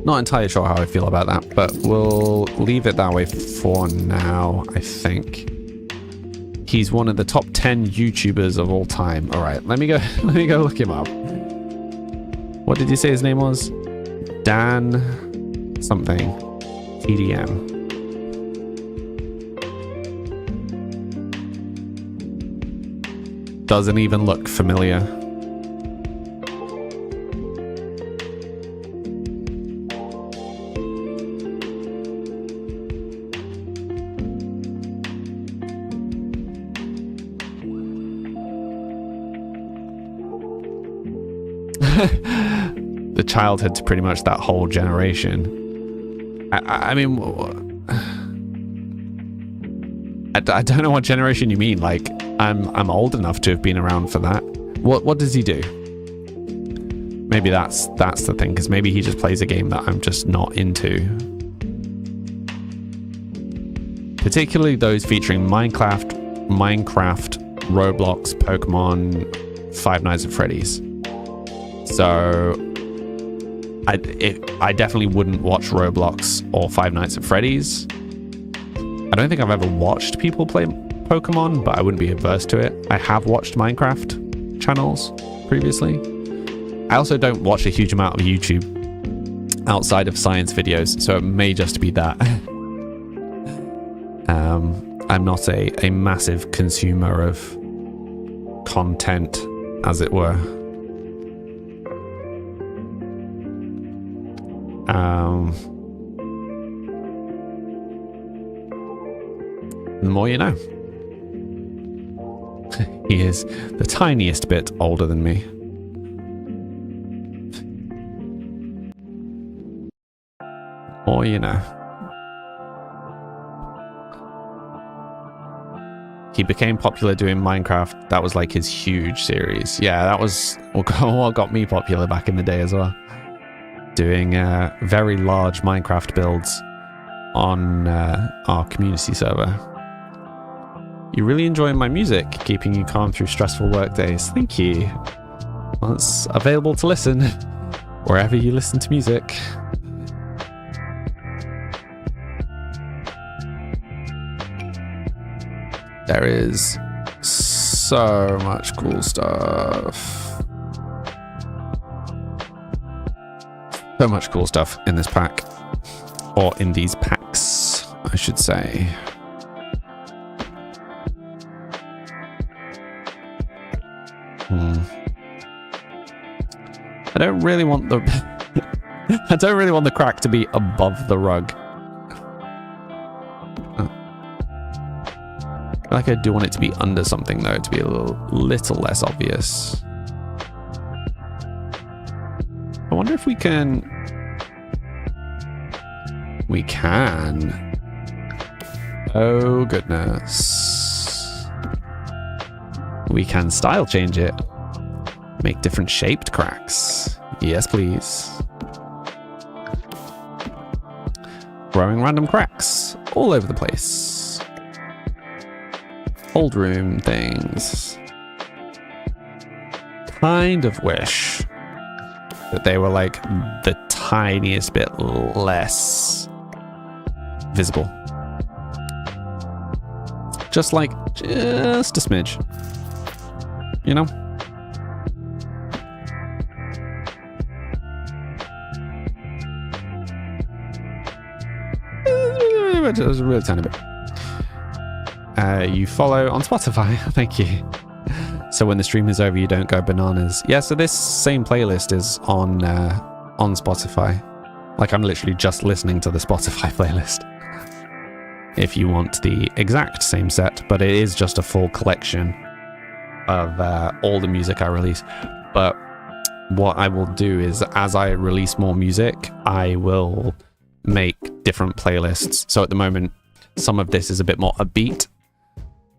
Not entirely sure how I feel about that, but we'll leave it that way for now, I think. He's one of the top 10 YouTubers of all time. All right, let me go look him up. What did you say his name was? Dan something. TDM. Doesn't even look familiar. The childhood to pretty much that whole generation. I mean, I don't know what generation you mean. Like, I'm old enough to have been around for that. What does he do? Maybe that's the thing, because maybe he just plays a game that I'm just not into particularly those featuring Minecraft, Roblox, Pokemon, Five Nights at Freddy's. So I definitely wouldn't watch Roblox or Five Nights at Freddy's. I don't think I've ever watched people play Pokemon, but I wouldn't be averse to it. I have watched Minecraft channels previously. I also don't watch a huge amount of YouTube outside of science videos, so it may just be that. I'm not a massive consumer of content, as it were. The more you know. He is the tiniest bit older than me. More you know. He became popular doing Minecraft. That was like his huge series. Yeah, that was what got me popular back in the day as well. Doing very large Minecraft builds on our community server. You really enjoy my music, keeping you calm through stressful work days. Thank you. Well, it's available to listen wherever you listen to music. There is so much cool stuff. So much cool stuff in this pack. Or in these packs, I should say. I don't really want the I don't really want the crack to be above the rug. Like I do want it to be under something though, to be a little less obvious. I wonder if we can. We can. Oh goodness. We can style change it. Make different shaped cracks. Yes, please. Growing random cracks all over the place. Old room things. Kind of wish that they were like the tiniest bit less visible. Just like just a smidge. You know? Just a really tiny bit. You follow on Spotify. Thank you. So when the stream is over, you don't go bananas. Yeah, so this same playlist is on Spotify. Like I'm literally just listening to the Spotify playlist. If you want the exact same set, but it is just a full collection of all the music I release. But what I will do is, as I release more music, I will make different playlists. So at the moment, some of this is a bit more upbeat,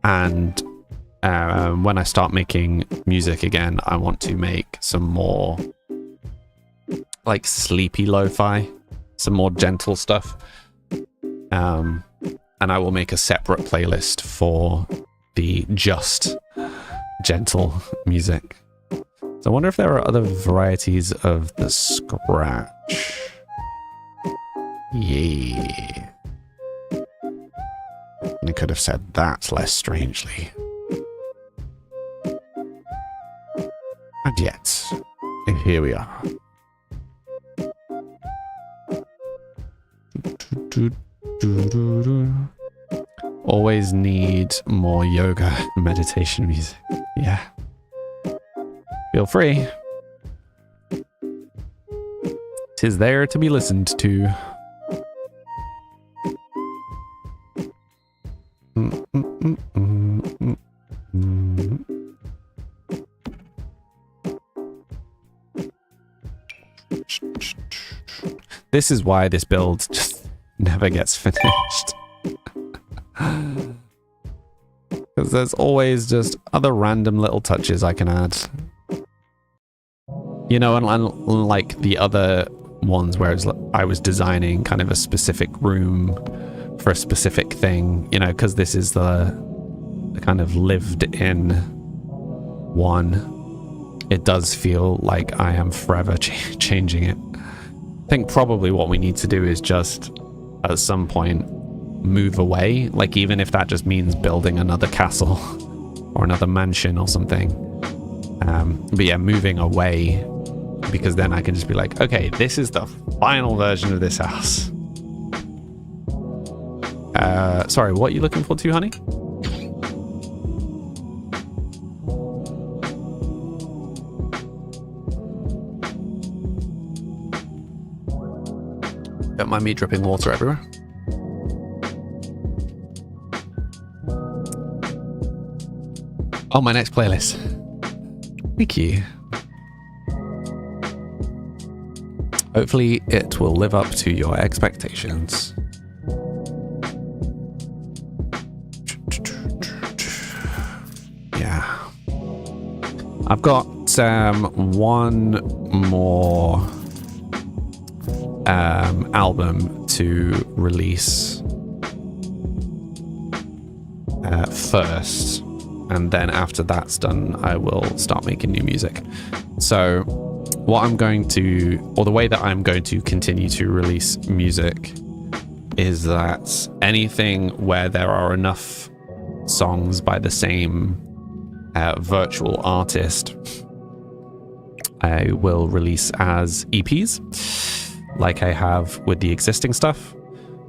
and when I start making music again, I want to make some more like sleepy lo-fi, some more gentle stuff, and I will make a separate playlist for the just gentle music. So I wonder if there are other varieties of the scratch. Yeah. I could have said that less strangely. And yet, here we are. Always need more yoga meditation music. Yeah. Feel free. 'Tis there to be listened to. This is why this build just never gets finished. Because there's always just other random little touches I can add. You know, unlike the other ones where I was designing kind of a specific room for a specific thing, you know, because this is the kind of lived in one. It does feel like I am forever changing it. I think probably what we need to do is just at some point move away, like even if that just means building another castle or another mansion or something. But yeah, moving away, because then I can just be like, okay, this is the final version of this house. Sorry, what are you looking for too, honey? Don't mind me dripping water everywhere. Oh, my next playlist. Thank you. Hopefully it will live up to your expectations. Yeah. I've got one more album to release first, and then after that's done I will start making new music. So what I'm going to, or the way that I'm going to continue to release music, is that anything where there are enough songs by the same virtual artist, I will release as EPs, like I have with the existing stuff.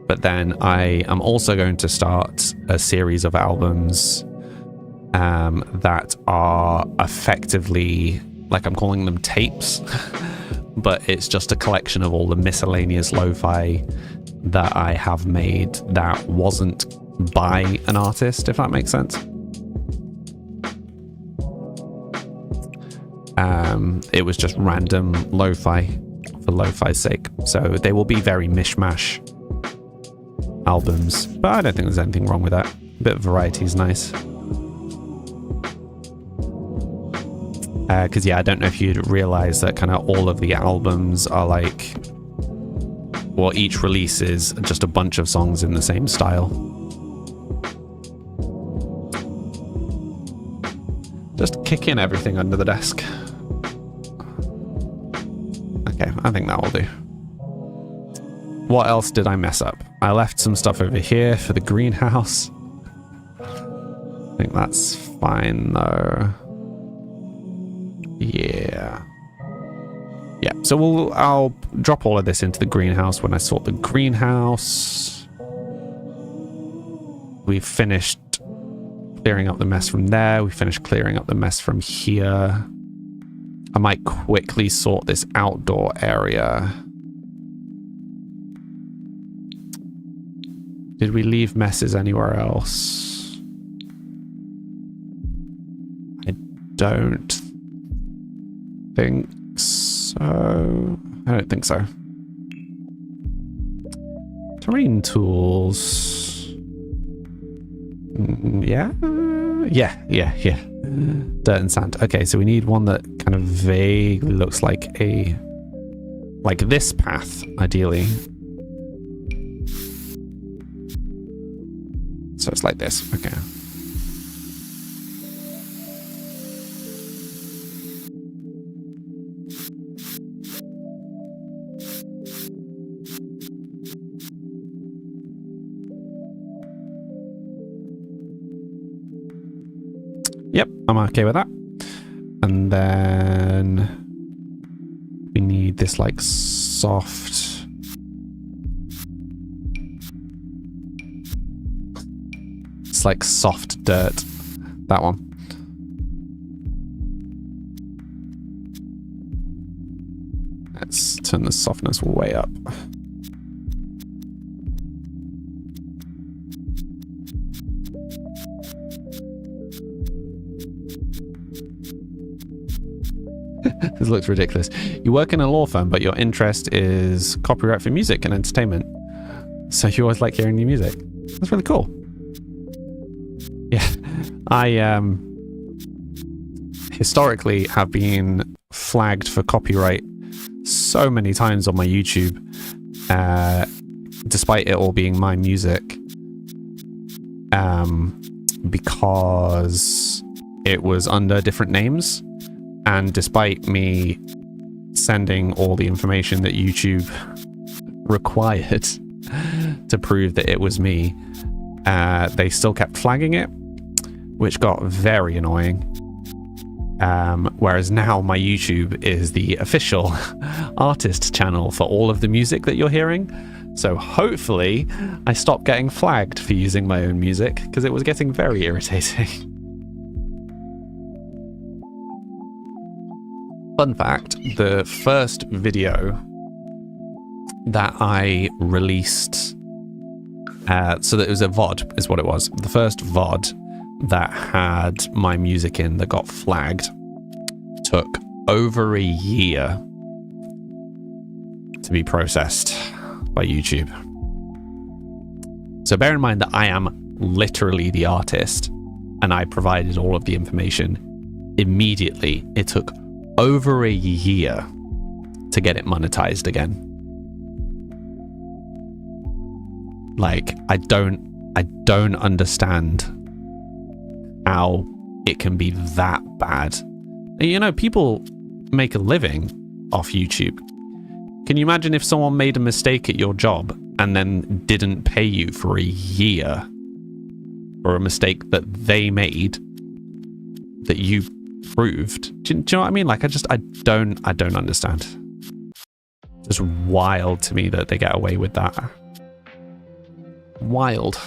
But then I am also going to start a series of albums that are effectively, like, I'm calling them tapes, but it's just a collection of all the miscellaneous lo-fi that I have made that wasn't by an artist, if that makes sense. It was just random lo-fi for lo-fi's sake. So they will be very mishmash albums, but I don't think there's anything wrong with that. A bit of variety is nice. Because yeah, I don't know if you'd realize that kind of all of the albums are like, well, each release is just a bunch of songs in the same style. Just kick in everything under the desk. Okay, I think that will do. What else did I mess up? I left some stuff over here for the greenhouse. I think that's fine though. Yeah. Yeah, so I'll drop all of this into the greenhouse when I sort the greenhouse. We've finished clearing up the mess from there. We finished clearing up the mess from here. I might quickly sort this outdoor area. Did we leave messes anywhere else? I don't think so. I don't think so. Terrain tools. Yeah. Dirt and sand. Okay, so we need one that kind of vaguely looks like this path, ideally. So it's like this. Okay. Yep, I'm okay with that. And then we need this like soft. It's like soft dirt. That one. Let's turn the softness way up. This looks ridiculous. You work in a law firm, but your interest is copyright for music and entertainment. So you always like hearing new music. That's really cool. Yeah. I historically have been flagged for copyright so many times on my YouTube, despite it all being my music, because it was under different names, and despite me sending all the information that YouTube required to prove that it was me, they still kept flagging it, which got very annoying. Whereas now my YouTube is the official artist channel for all of the music that you're hearing. So hopefully I stopped getting flagged for using my own music, because it was getting very irritating. Fun fact, the first video that I released, so that it was a VOD is what it was. The first VOD that had my music in that got flagged took over a year to be processed by YouTube. So bear in mind that I am literally the artist, and I provided all of the information immediately. It took over a year to get it monetized again. Like, I don't understand how it can be that bad. You know, people make a living off YouTube. Can you imagine if someone made a mistake at your job and then didn't pay you for a year for a mistake that they made that you proved? Do you know what I mean? Like, I don't understand. It's just wild to me that they get away with that. Wild.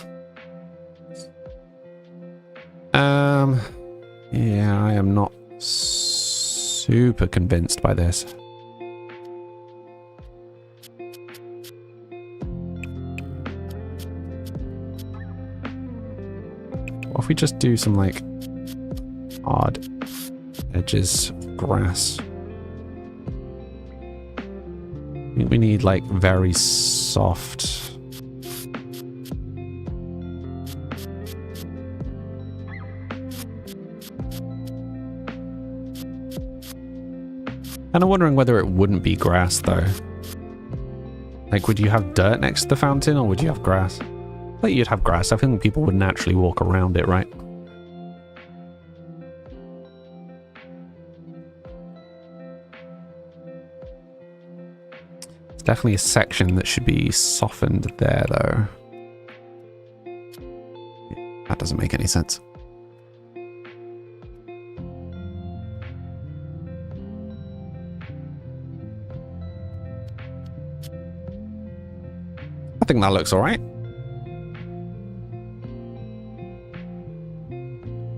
Yeah, I am not super convinced by this. What if we just do some like hard edges grass? I think we need like very soft. And I'm wondering whether it wouldn't be grass though. Like, would you have dirt next to the fountain, or would you have grass? I think you'd have grass. I think people would naturally walk around it, right? It's definitely a section that should be softened there, though. That doesn't make any sense. I think that looks all right.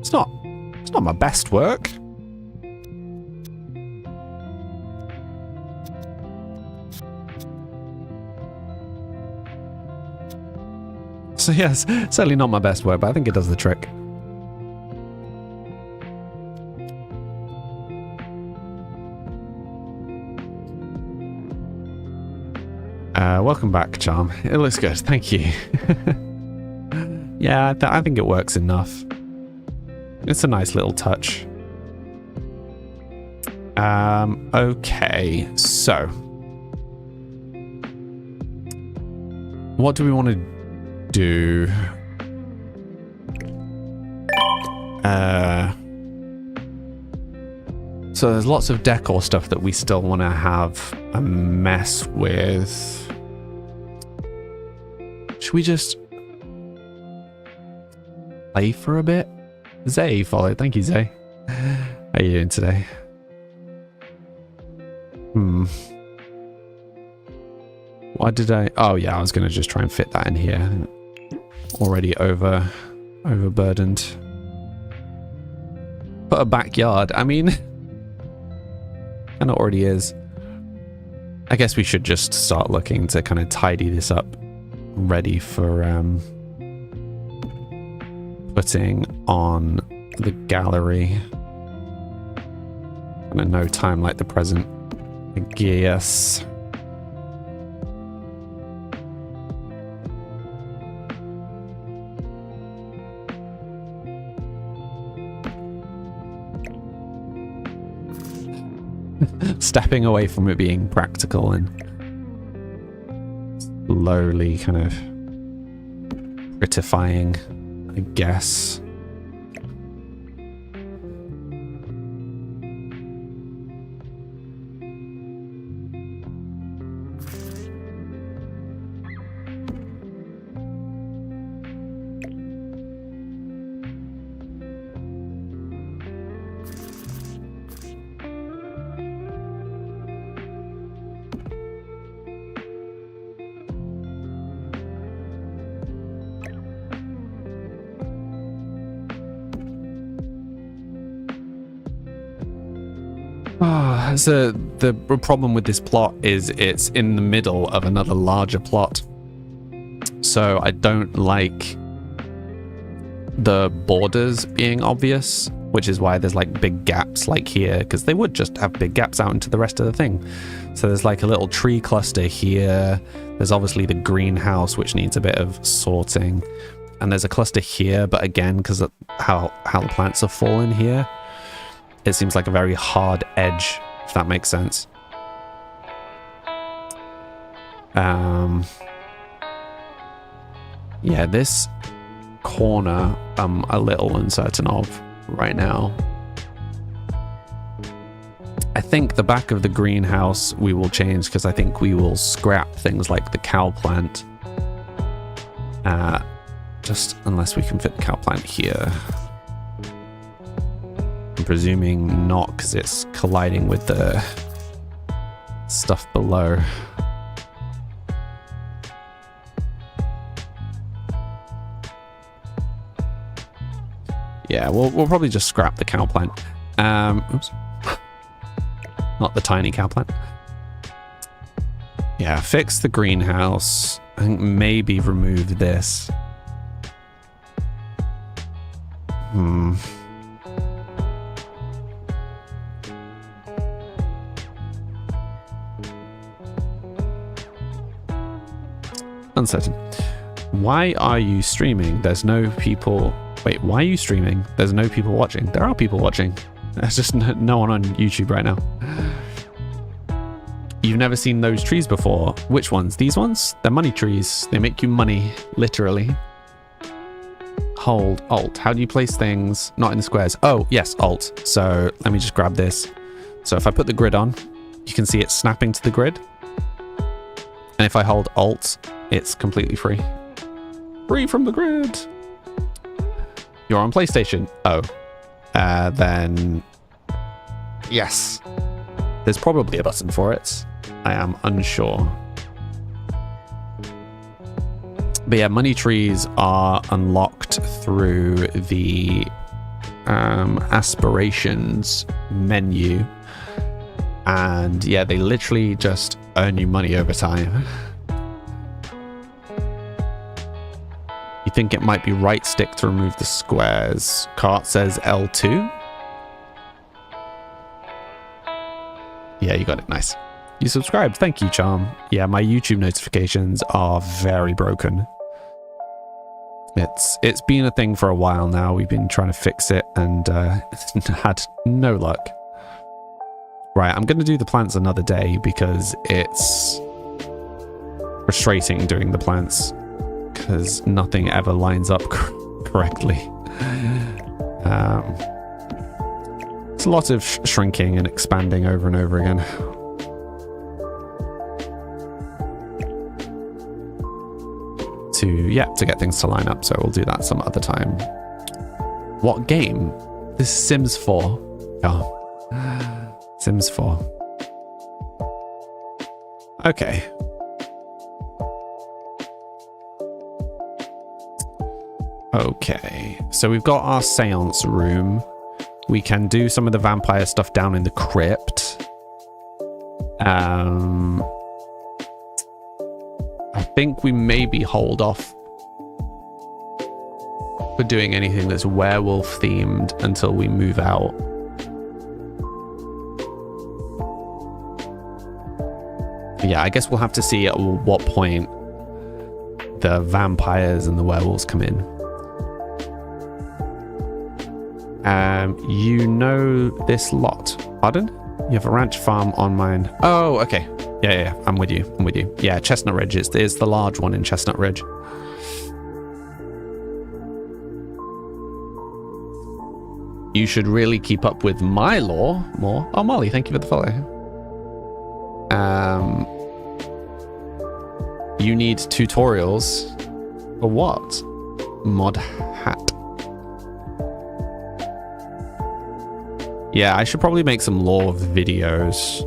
It's not my best work. So yes, certainly not my best work, but I think it does the trick. Welcome back, Charm. It looks good, thank you. Yeah, I think it works enough. It's a nice little touch. Okay, so what do we want to do? So there's lots of decor stuff that we still want to have a mess with. Should we just play for a bit? Zay followed. Thank you, Zay. How are you doing today? Why did I... Oh, yeah, I was going to just try and fit that in here. Already overburdened. Put a backyard. I mean... kind of already is. I guess we should just start looking to kind of tidy this up. Ready for putting on the gallery. And in no time like the present. I guess. Stepping away from it being practical and slowly kind of prettifying, I guess. So the problem with this plot is it's in the middle of another larger plot. So I don't like the borders being obvious, which is why there's like big gaps like here, because they would just have big gaps out into the rest of the thing. So there's like a little tree cluster here. There's obviously the greenhouse, which needs a bit of sorting. And there's a cluster here, but again, because of how the plants have fallen here, it seems like a very hard edge, if that makes sense. Yeah, this corner I'm a little uncertain of right now. I think the back of the greenhouse we will change, because I think we will scrap things like the cow plant. Just unless we can fit the cow plant here. I'm presuming not, because it's colliding with the stuff below. Yeah, we'll probably just scrap the cow plant. Oops. Not the tiny cow plant. Yeah, fix the greenhouse. I think maybe remove this. Uncertain. Why are you streaming? There's no people... Wait, why are you streaming? There's no people watching. There are people watching. There's just no one on YouTube right now. You've never seen those trees before. Which ones? These ones? They're money trees. They make you money, literally. Hold, Alt. How do you place things? Not in the squares. Oh, yes, Alt. So let me just grab this. So if I put the grid on, you can see it snapping to the grid. And if I hold Alt, it's completely free. Free from the grid. You're on PlayStation. Oh. Then... Yes. There's probably a button for it. I am unsure. But yeah, money trees are unlocked through the aspirations menu. And yeah, they literally just earn you money over time. You think it might be right stick to remove the squares. Cart says L2. Yeah, you got it. Nice. You subscribed. Thank you, Charm. Yeah, my YouTube notifications are very broken. It's been a thing for a while now. We've been trying to fix it and had no luck. Right, I'm going to do the plants another day because it's frustrating doing the plants because nothing ever lines up correctly. It's a lot of shrinking and expanding over and over again. To get things to line up, so we'll do that some other time. What game? This is Sims 4. Oh. Sims 4. Okay. Okay, so we've got our seance room. We can do some of the vampire stuff down in the crypt. I think we maybe hold off for doing anything that's werewolf themed until we move out. Yeah, I guess we'll have to see at what point the vampires and the werewolves come in. You know this lot. Pardon? You have a ranch farm on mine. Oh, okay. Yeah, I'm with you. I'm with you. Yeah, Chestnut Ridge is the large one in Chestnut Ridge. You should really keep up with my lore more. Oh, Molly, thank you for the follow. You need tutorials for what? Mod hat. Yeah, I should probably make some lore videos.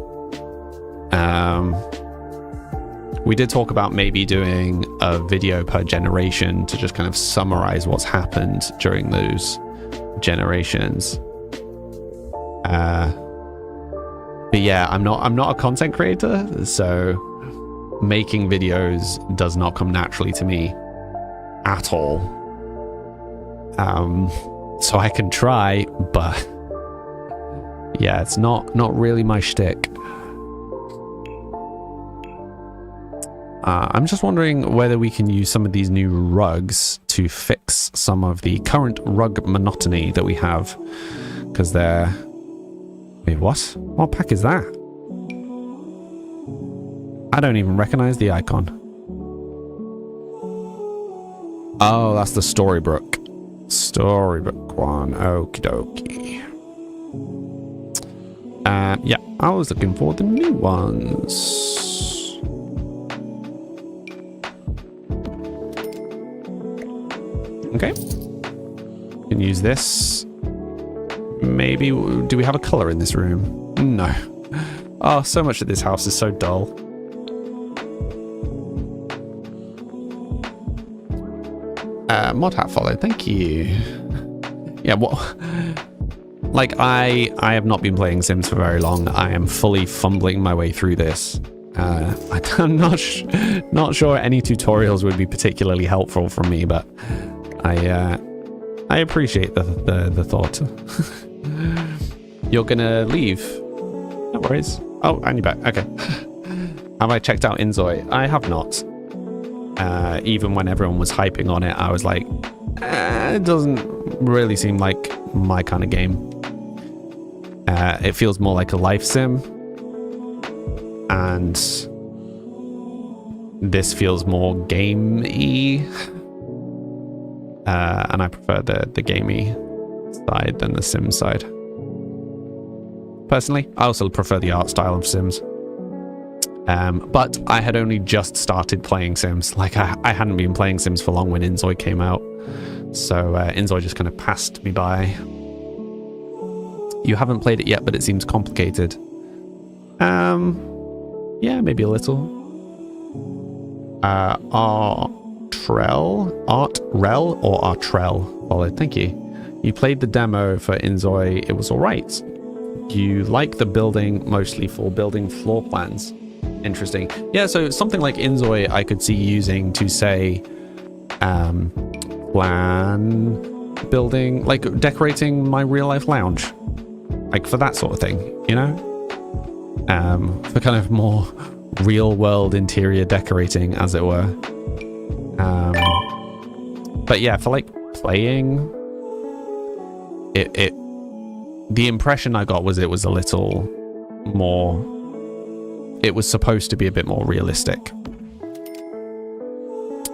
We did talk about maybe doing a video per generation to just kind of summarize what's happened during those generations. But yeah, I'm not a content creator, so making videos does not come naturally to me at all. So I can try, but yeah, it's not really my shtick. I'm just wondering whether we can use some of these new rugs to fix some of the current rug monotony that we have, because they're... Wait, what? What pack is that? I don't even recognize the icon. Oh, that's the Storybrooke. Storybrooke one. Okie dokie. Yeah, I was looking for the new ones. Okay. Can use this. Maybe. Do we have a color in this room? No. Oh, so much of this house is so dull. Mod hat followed. Thank you. Yeah, what? Like, I have not been playing Sims for very long. I am fully fumbling my way through this. I'm not sure any tutorials would be particularly helpful for me, but I appreciate the thought. You're gonna leave? No worries. Oh, and you're back. Okay. Have I checked out Inzoi? I have not. Even when everyone was hyping on it, I was like, it doesn't really seem like my kind of game. It feels more like a life sim, and this feels more game-y. And I prefer the gamey side than the Sims side. Personally, I also prefer the art style of Sims. But I had only just started playing Sims. Like, I hadn't been playing Sims for long when Inzoi came out. So Inzoi just kind of passed me by. You haven't played it yet, but it seems complicated. Yeah, maybe a little. Artrell or Artrell followed. Thank you. You played the demo for Inzoi. It was alright. You like the building mostly for building floor plans. Interesting. Yeah, so something like Inzoi I could see using to say plan building, like decorating my real life lounge. Like for that sort of thing, you know? For kind of more real world interior decorating, as it were. But yeah, for like playing, the impression I got was it was a little more, it was supposed to be a bit more realistic,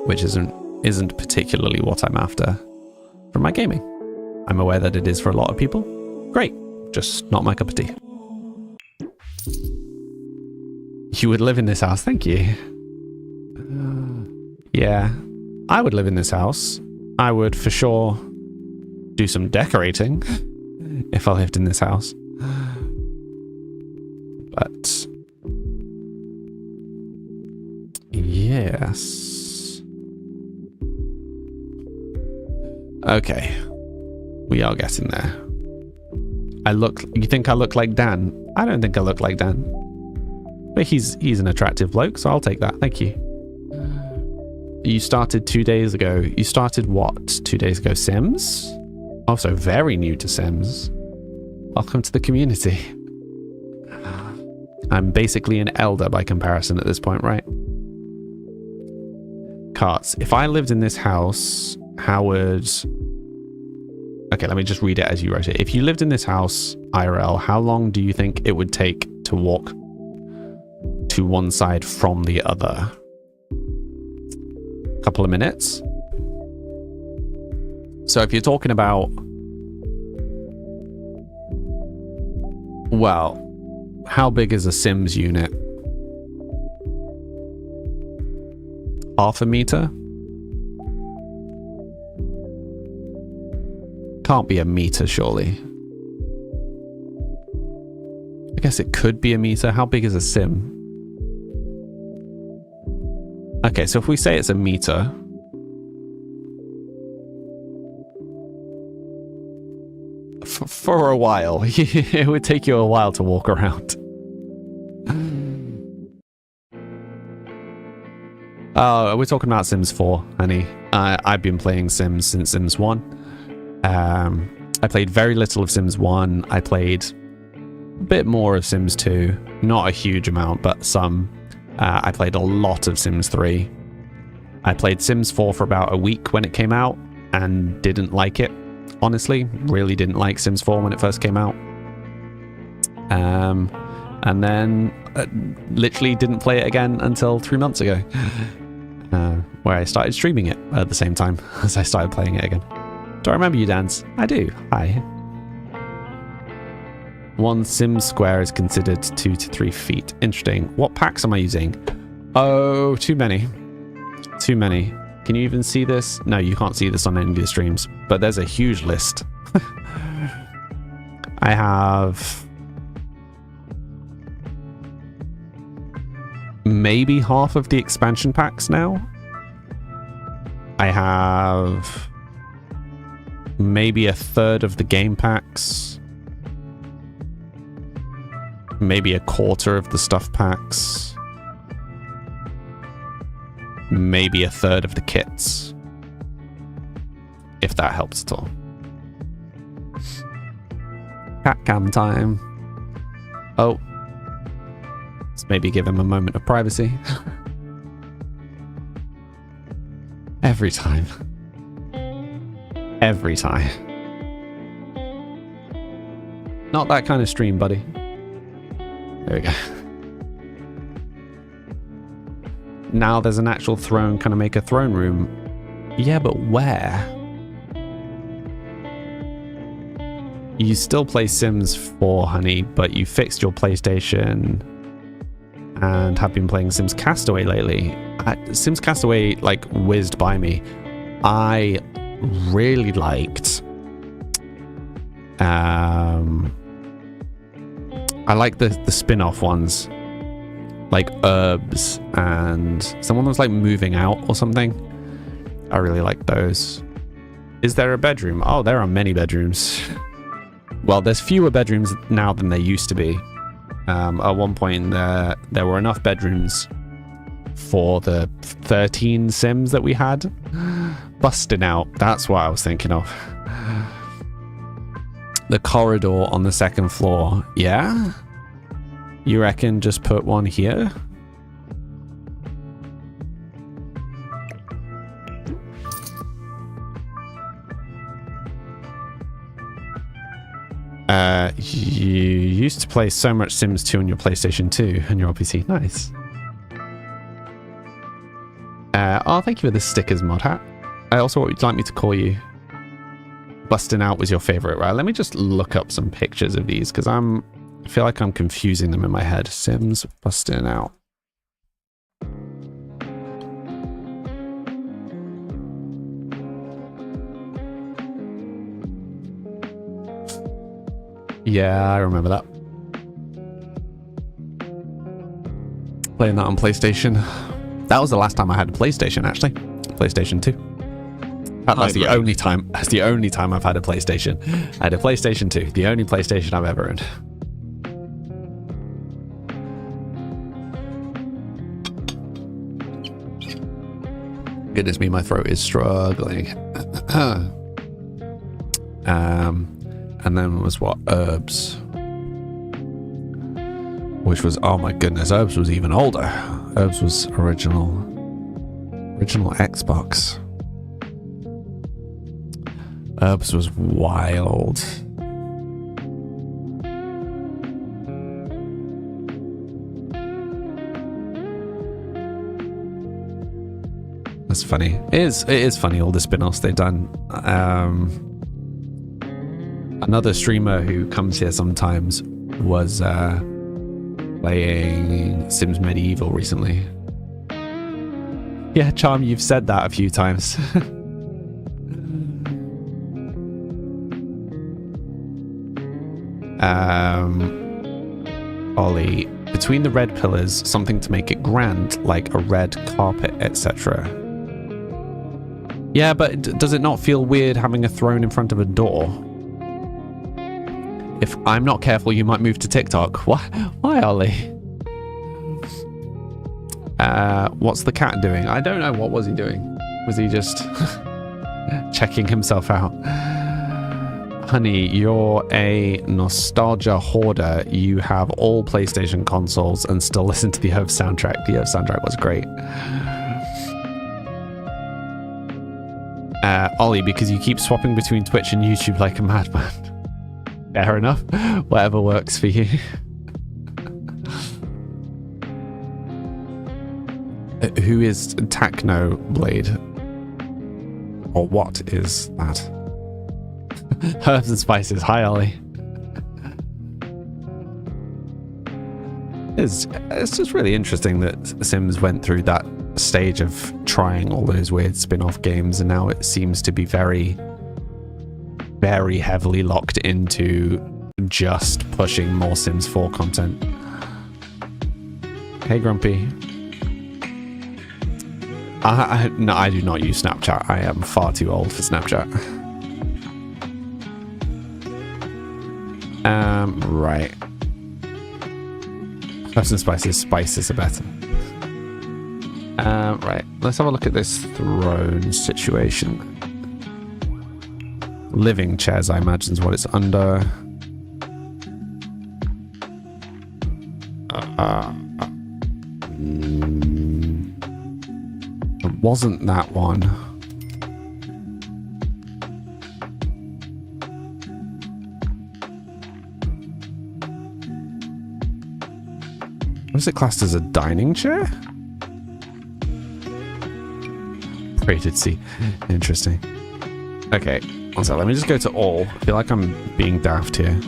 which isn't particularly what I'm after from my gaming. I'm aware that it is for a lot of people. Great, just not my cup of tea. You would live in this house, thank you. Yeah, I would live in this house. I would for sure do some decorating if I lived in this house. But yes. Okay. We are getting there. You think I look like Dan? I don't think I look like Dan. But he's an attractive bloke, so I'll take that. Thank you. You started 2 days ago. You started what? 2 days ago? Sims? Also very new to Sims. Welcome to the community. I'm basically an elder by comparison at this point, right? Carts. If I lived in this house, how would... Okay, let me just read it as you wrote it. If you lived in this house, IRL, how long do you think it would take to walk to one side from the other. Couple of minutes. So if you're talking about, well, how big is a Sims unit? Half a meter? Can't be a meter, surely. I guess it could be a meter. How big is a sim? Okay, so if we say it's a meter, for a while, it would take you a while to walk around. We're talking about Sims 4, honey. I've been playing Sims since Sims 1. I played very little of Sims 1. I played a bit more of Sims 2. Not a huge amount, but some. I played a lot of Sims 3. I played Sims 4 for about a week when it came out and didn't like it. Honestly, really didn't like Sims 4 when it first came out. And then literally didn't play it again until 3 months ago. Where I started streaming it at the same time as I started playing it again. Do I remember you, Dance? I do. Hi. One Sim square is considered 2 to 3 feet. Interesting. What packs am I using? Oh, too many. Too many. Can you even see this? No, you can't see this on any of the streams, but there's a huge list. I have maybe half of the expansion packs now. I have maybe a third of the game packs. Maybe a quarter of the stuff packs. Maybe a third of the kits. If that helps at all. Cat cam time. Oh. Let's maybe give him a moment of privacy. Every time. Every time. Not that kind of stream, buddy. There we go. Now there's an actual throne. Can I make a throne room? Yeah, but where? You still play Sims 4, honey, but you fixed your PlayStation and have been playing Sims Castaway lately. Sims Castaway, like, whizzed by me. I really liked... I like the spin-off ones. Like Herbs, and someone was like moving out or something. I really like those. Is there a bedroom? Oh, there are many bedrooms. Well, there's fewer bedrooms now than there used to be. At one point there were enough bedrooms for the 13 Sims that we had. Busting out, that's what I was thinking of. The corridor on the second floor. Yeah? You reckon just put one here? You used to play so much Sims 2 on your PlayStation 2 and your PC. Nice. Oh, thank you for the stickers, Mod Hat. Also, what would you like me to call you? Busting Out was your favorite, right? Let me just look up some pictures of these because I feel like I'm confusing them in my head. Sims Busting Out. Yeah, I remember that. Playing that on PlayStation. That was the last time I had a PlayStation, actually. PlayStation 2. That's the only time. That's the only time I've had a PlayStation. I had a PlayStation 2. The only PlayStation I've ever owned. Goodness me, my throat is struggling. And then was what? Herbs. Which was, oh my goodness, Herbs was even older. Herbs was original Xbox. Herbs was wild. That's funny. It is funny, all the spin-offs they've done. Another streamer who comes here sometimes was playing Sims Medieval recently. Yeah, Charm, you've said that a few times. Ollie, between the red pillars, something to make it grand, like a red carpet, etc. Yeah, but does it not feel weird having a throne in front of a door? If I'm not careful, you might move to TikTok. Why, Ollie? What's the cat doing? I don't know. What was he doing? Was he just checking himself out? Honey, you're a nostalgia hoarder. You have all PlayStation consoles and still listen to the Earth soundtrack. The Earth soundtrack was great. Ollie, because you keep swapping between Twitch and YouTube like a madman. Fair enough. Whatever works for you. Who is Techno Blade? Or what is that? Herbs and spices. Hi, Ollie. It's just really interesting that Sims went through that stage of trying all those weird spin-off games, and now it seems to be very, very heavily locked into just pushing more Sims 4 content. Hey, Grumpy. No, I do not use Snapchat. I am far too old for Snapchat. Right. Herbs and spices are better. Right, let's have a look at this throne situation. Living chairs, I imagine, is what it's under. It wasn't that one. Was it classed as a dining chair? Rated C. Interesting. Okay, one sec. Let me just go to all. I feel like I'm being daft here.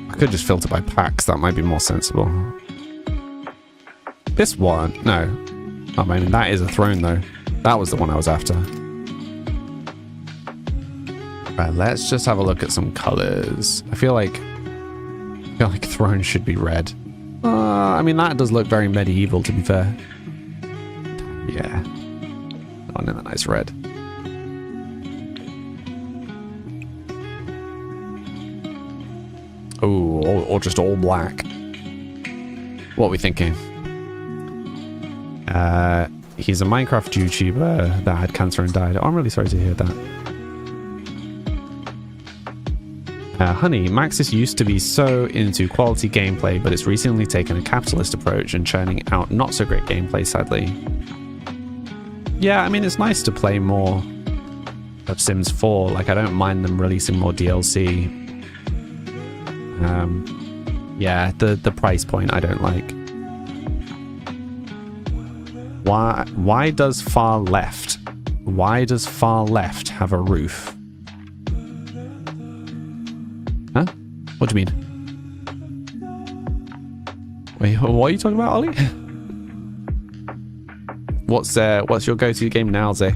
I could just filter by packs. That might be more sensible. This one? No. Oh, I mean, that is a throne, though. That was the one I was after. Right, let's just have a look at some colors. I feel like throne should be red. I mean, that does look very medieval, to be fair. Yeah. Oh, no, that nice red. Oh, or just all black. What are we thinking? He's a Minecraft YouTuber that had cancer and died. Oh, I'm really sorry to hear that. Honey, Maxis used to be so into quality gameplay, but it's recently taken a capitalist approach and churning out not so great gameplay, sadly. Yeah, I mean, it's nice to play more of Sims 4. Like, I don't mind them releasing more DLC. Yeah, the price point I don't like. Why does far left have a roof? Huh? What do you mean? Wait, what are you talking about, Ollie? What's your go-to game now, Zay?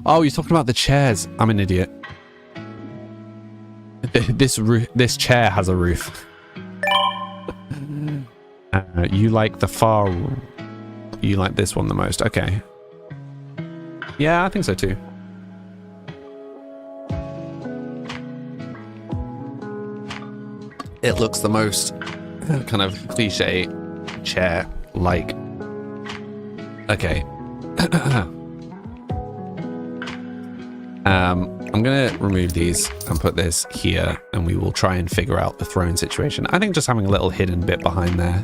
Oh, you're talking about the chairs. I'm an idiot. This chair has a roof. You like you like this one the most. Okay. Yeah, I think so too. It looks the most kind of cliche chair-like. Okay. I'm gonna remove these and put this here, and we will try and figure out the throne situation. I think just having a little hidden bit behind there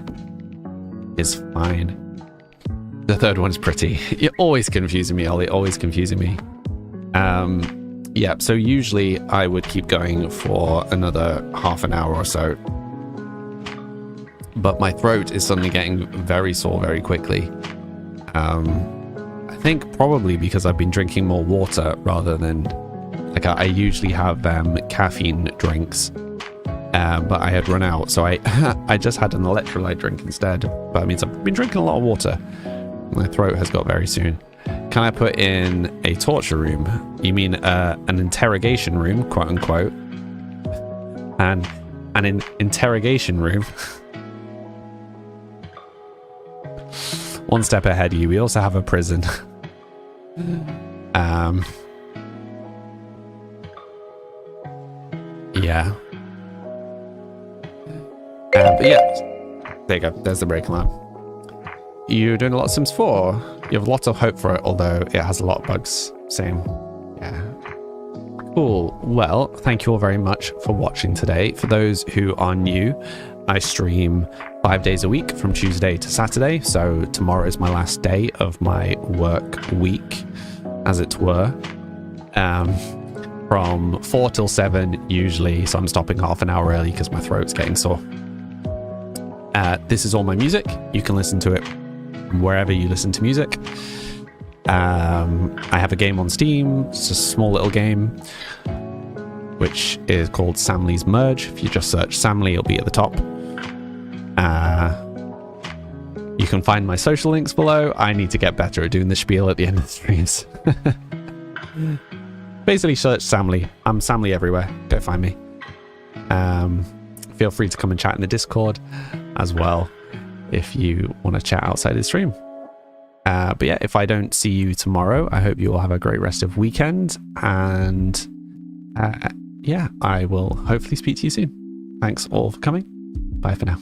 is fine. The third one's pretty. You're always confusing me, Ollie. Always confusing me. Yeah, so usually I would keep going for another half an hour or so. But my throat is suddenly getting very sore very quickly. I think probably because I've been drinking more water rather than... Like, I usually have caffeine drinks, but I had run out. So I just had an electrolyte drink instead. But that means I've been drinking a lot of water. My throat has got very soon. Can I put in a torture room? You mean an interrogation room, quote unquote? And an interrogation room. One step ahead of you. We also have a prison. Yeah. But yeah. There you go. There's the break alarm. You're doing a lot of Sims 4. You have lots of hope for it, although it has a lot of bugs. Same. Yeah. Cool. Well, thank you all very much for watching today. For those who are new, I stream 5 days a week from Tuesday to Saturday. So tomorrow is my last day of my work week, as it were. From 4 till 7 usually. So I'm stopping half an hour early because my throat's getting sore. This is all my music. You can listen to it wherever you listen to music. I have a game on Steam. It's a small little game which is called Samly's Merge. If you just search Samly, it'll be at the top. You can find my social links below. I need to get better at doing the spiel at the end of the streams. Basically search Samly. I'm Samly everywhere. Go find me. Feel free to come and chat in the Discord as well if you want to chat outside the stream. But yeah, if I don't see you tomorrow, I hope you all have a great rest of weekend. And yeah, I will hopefully speak to you soon. Thanks all for coming. Bye for now.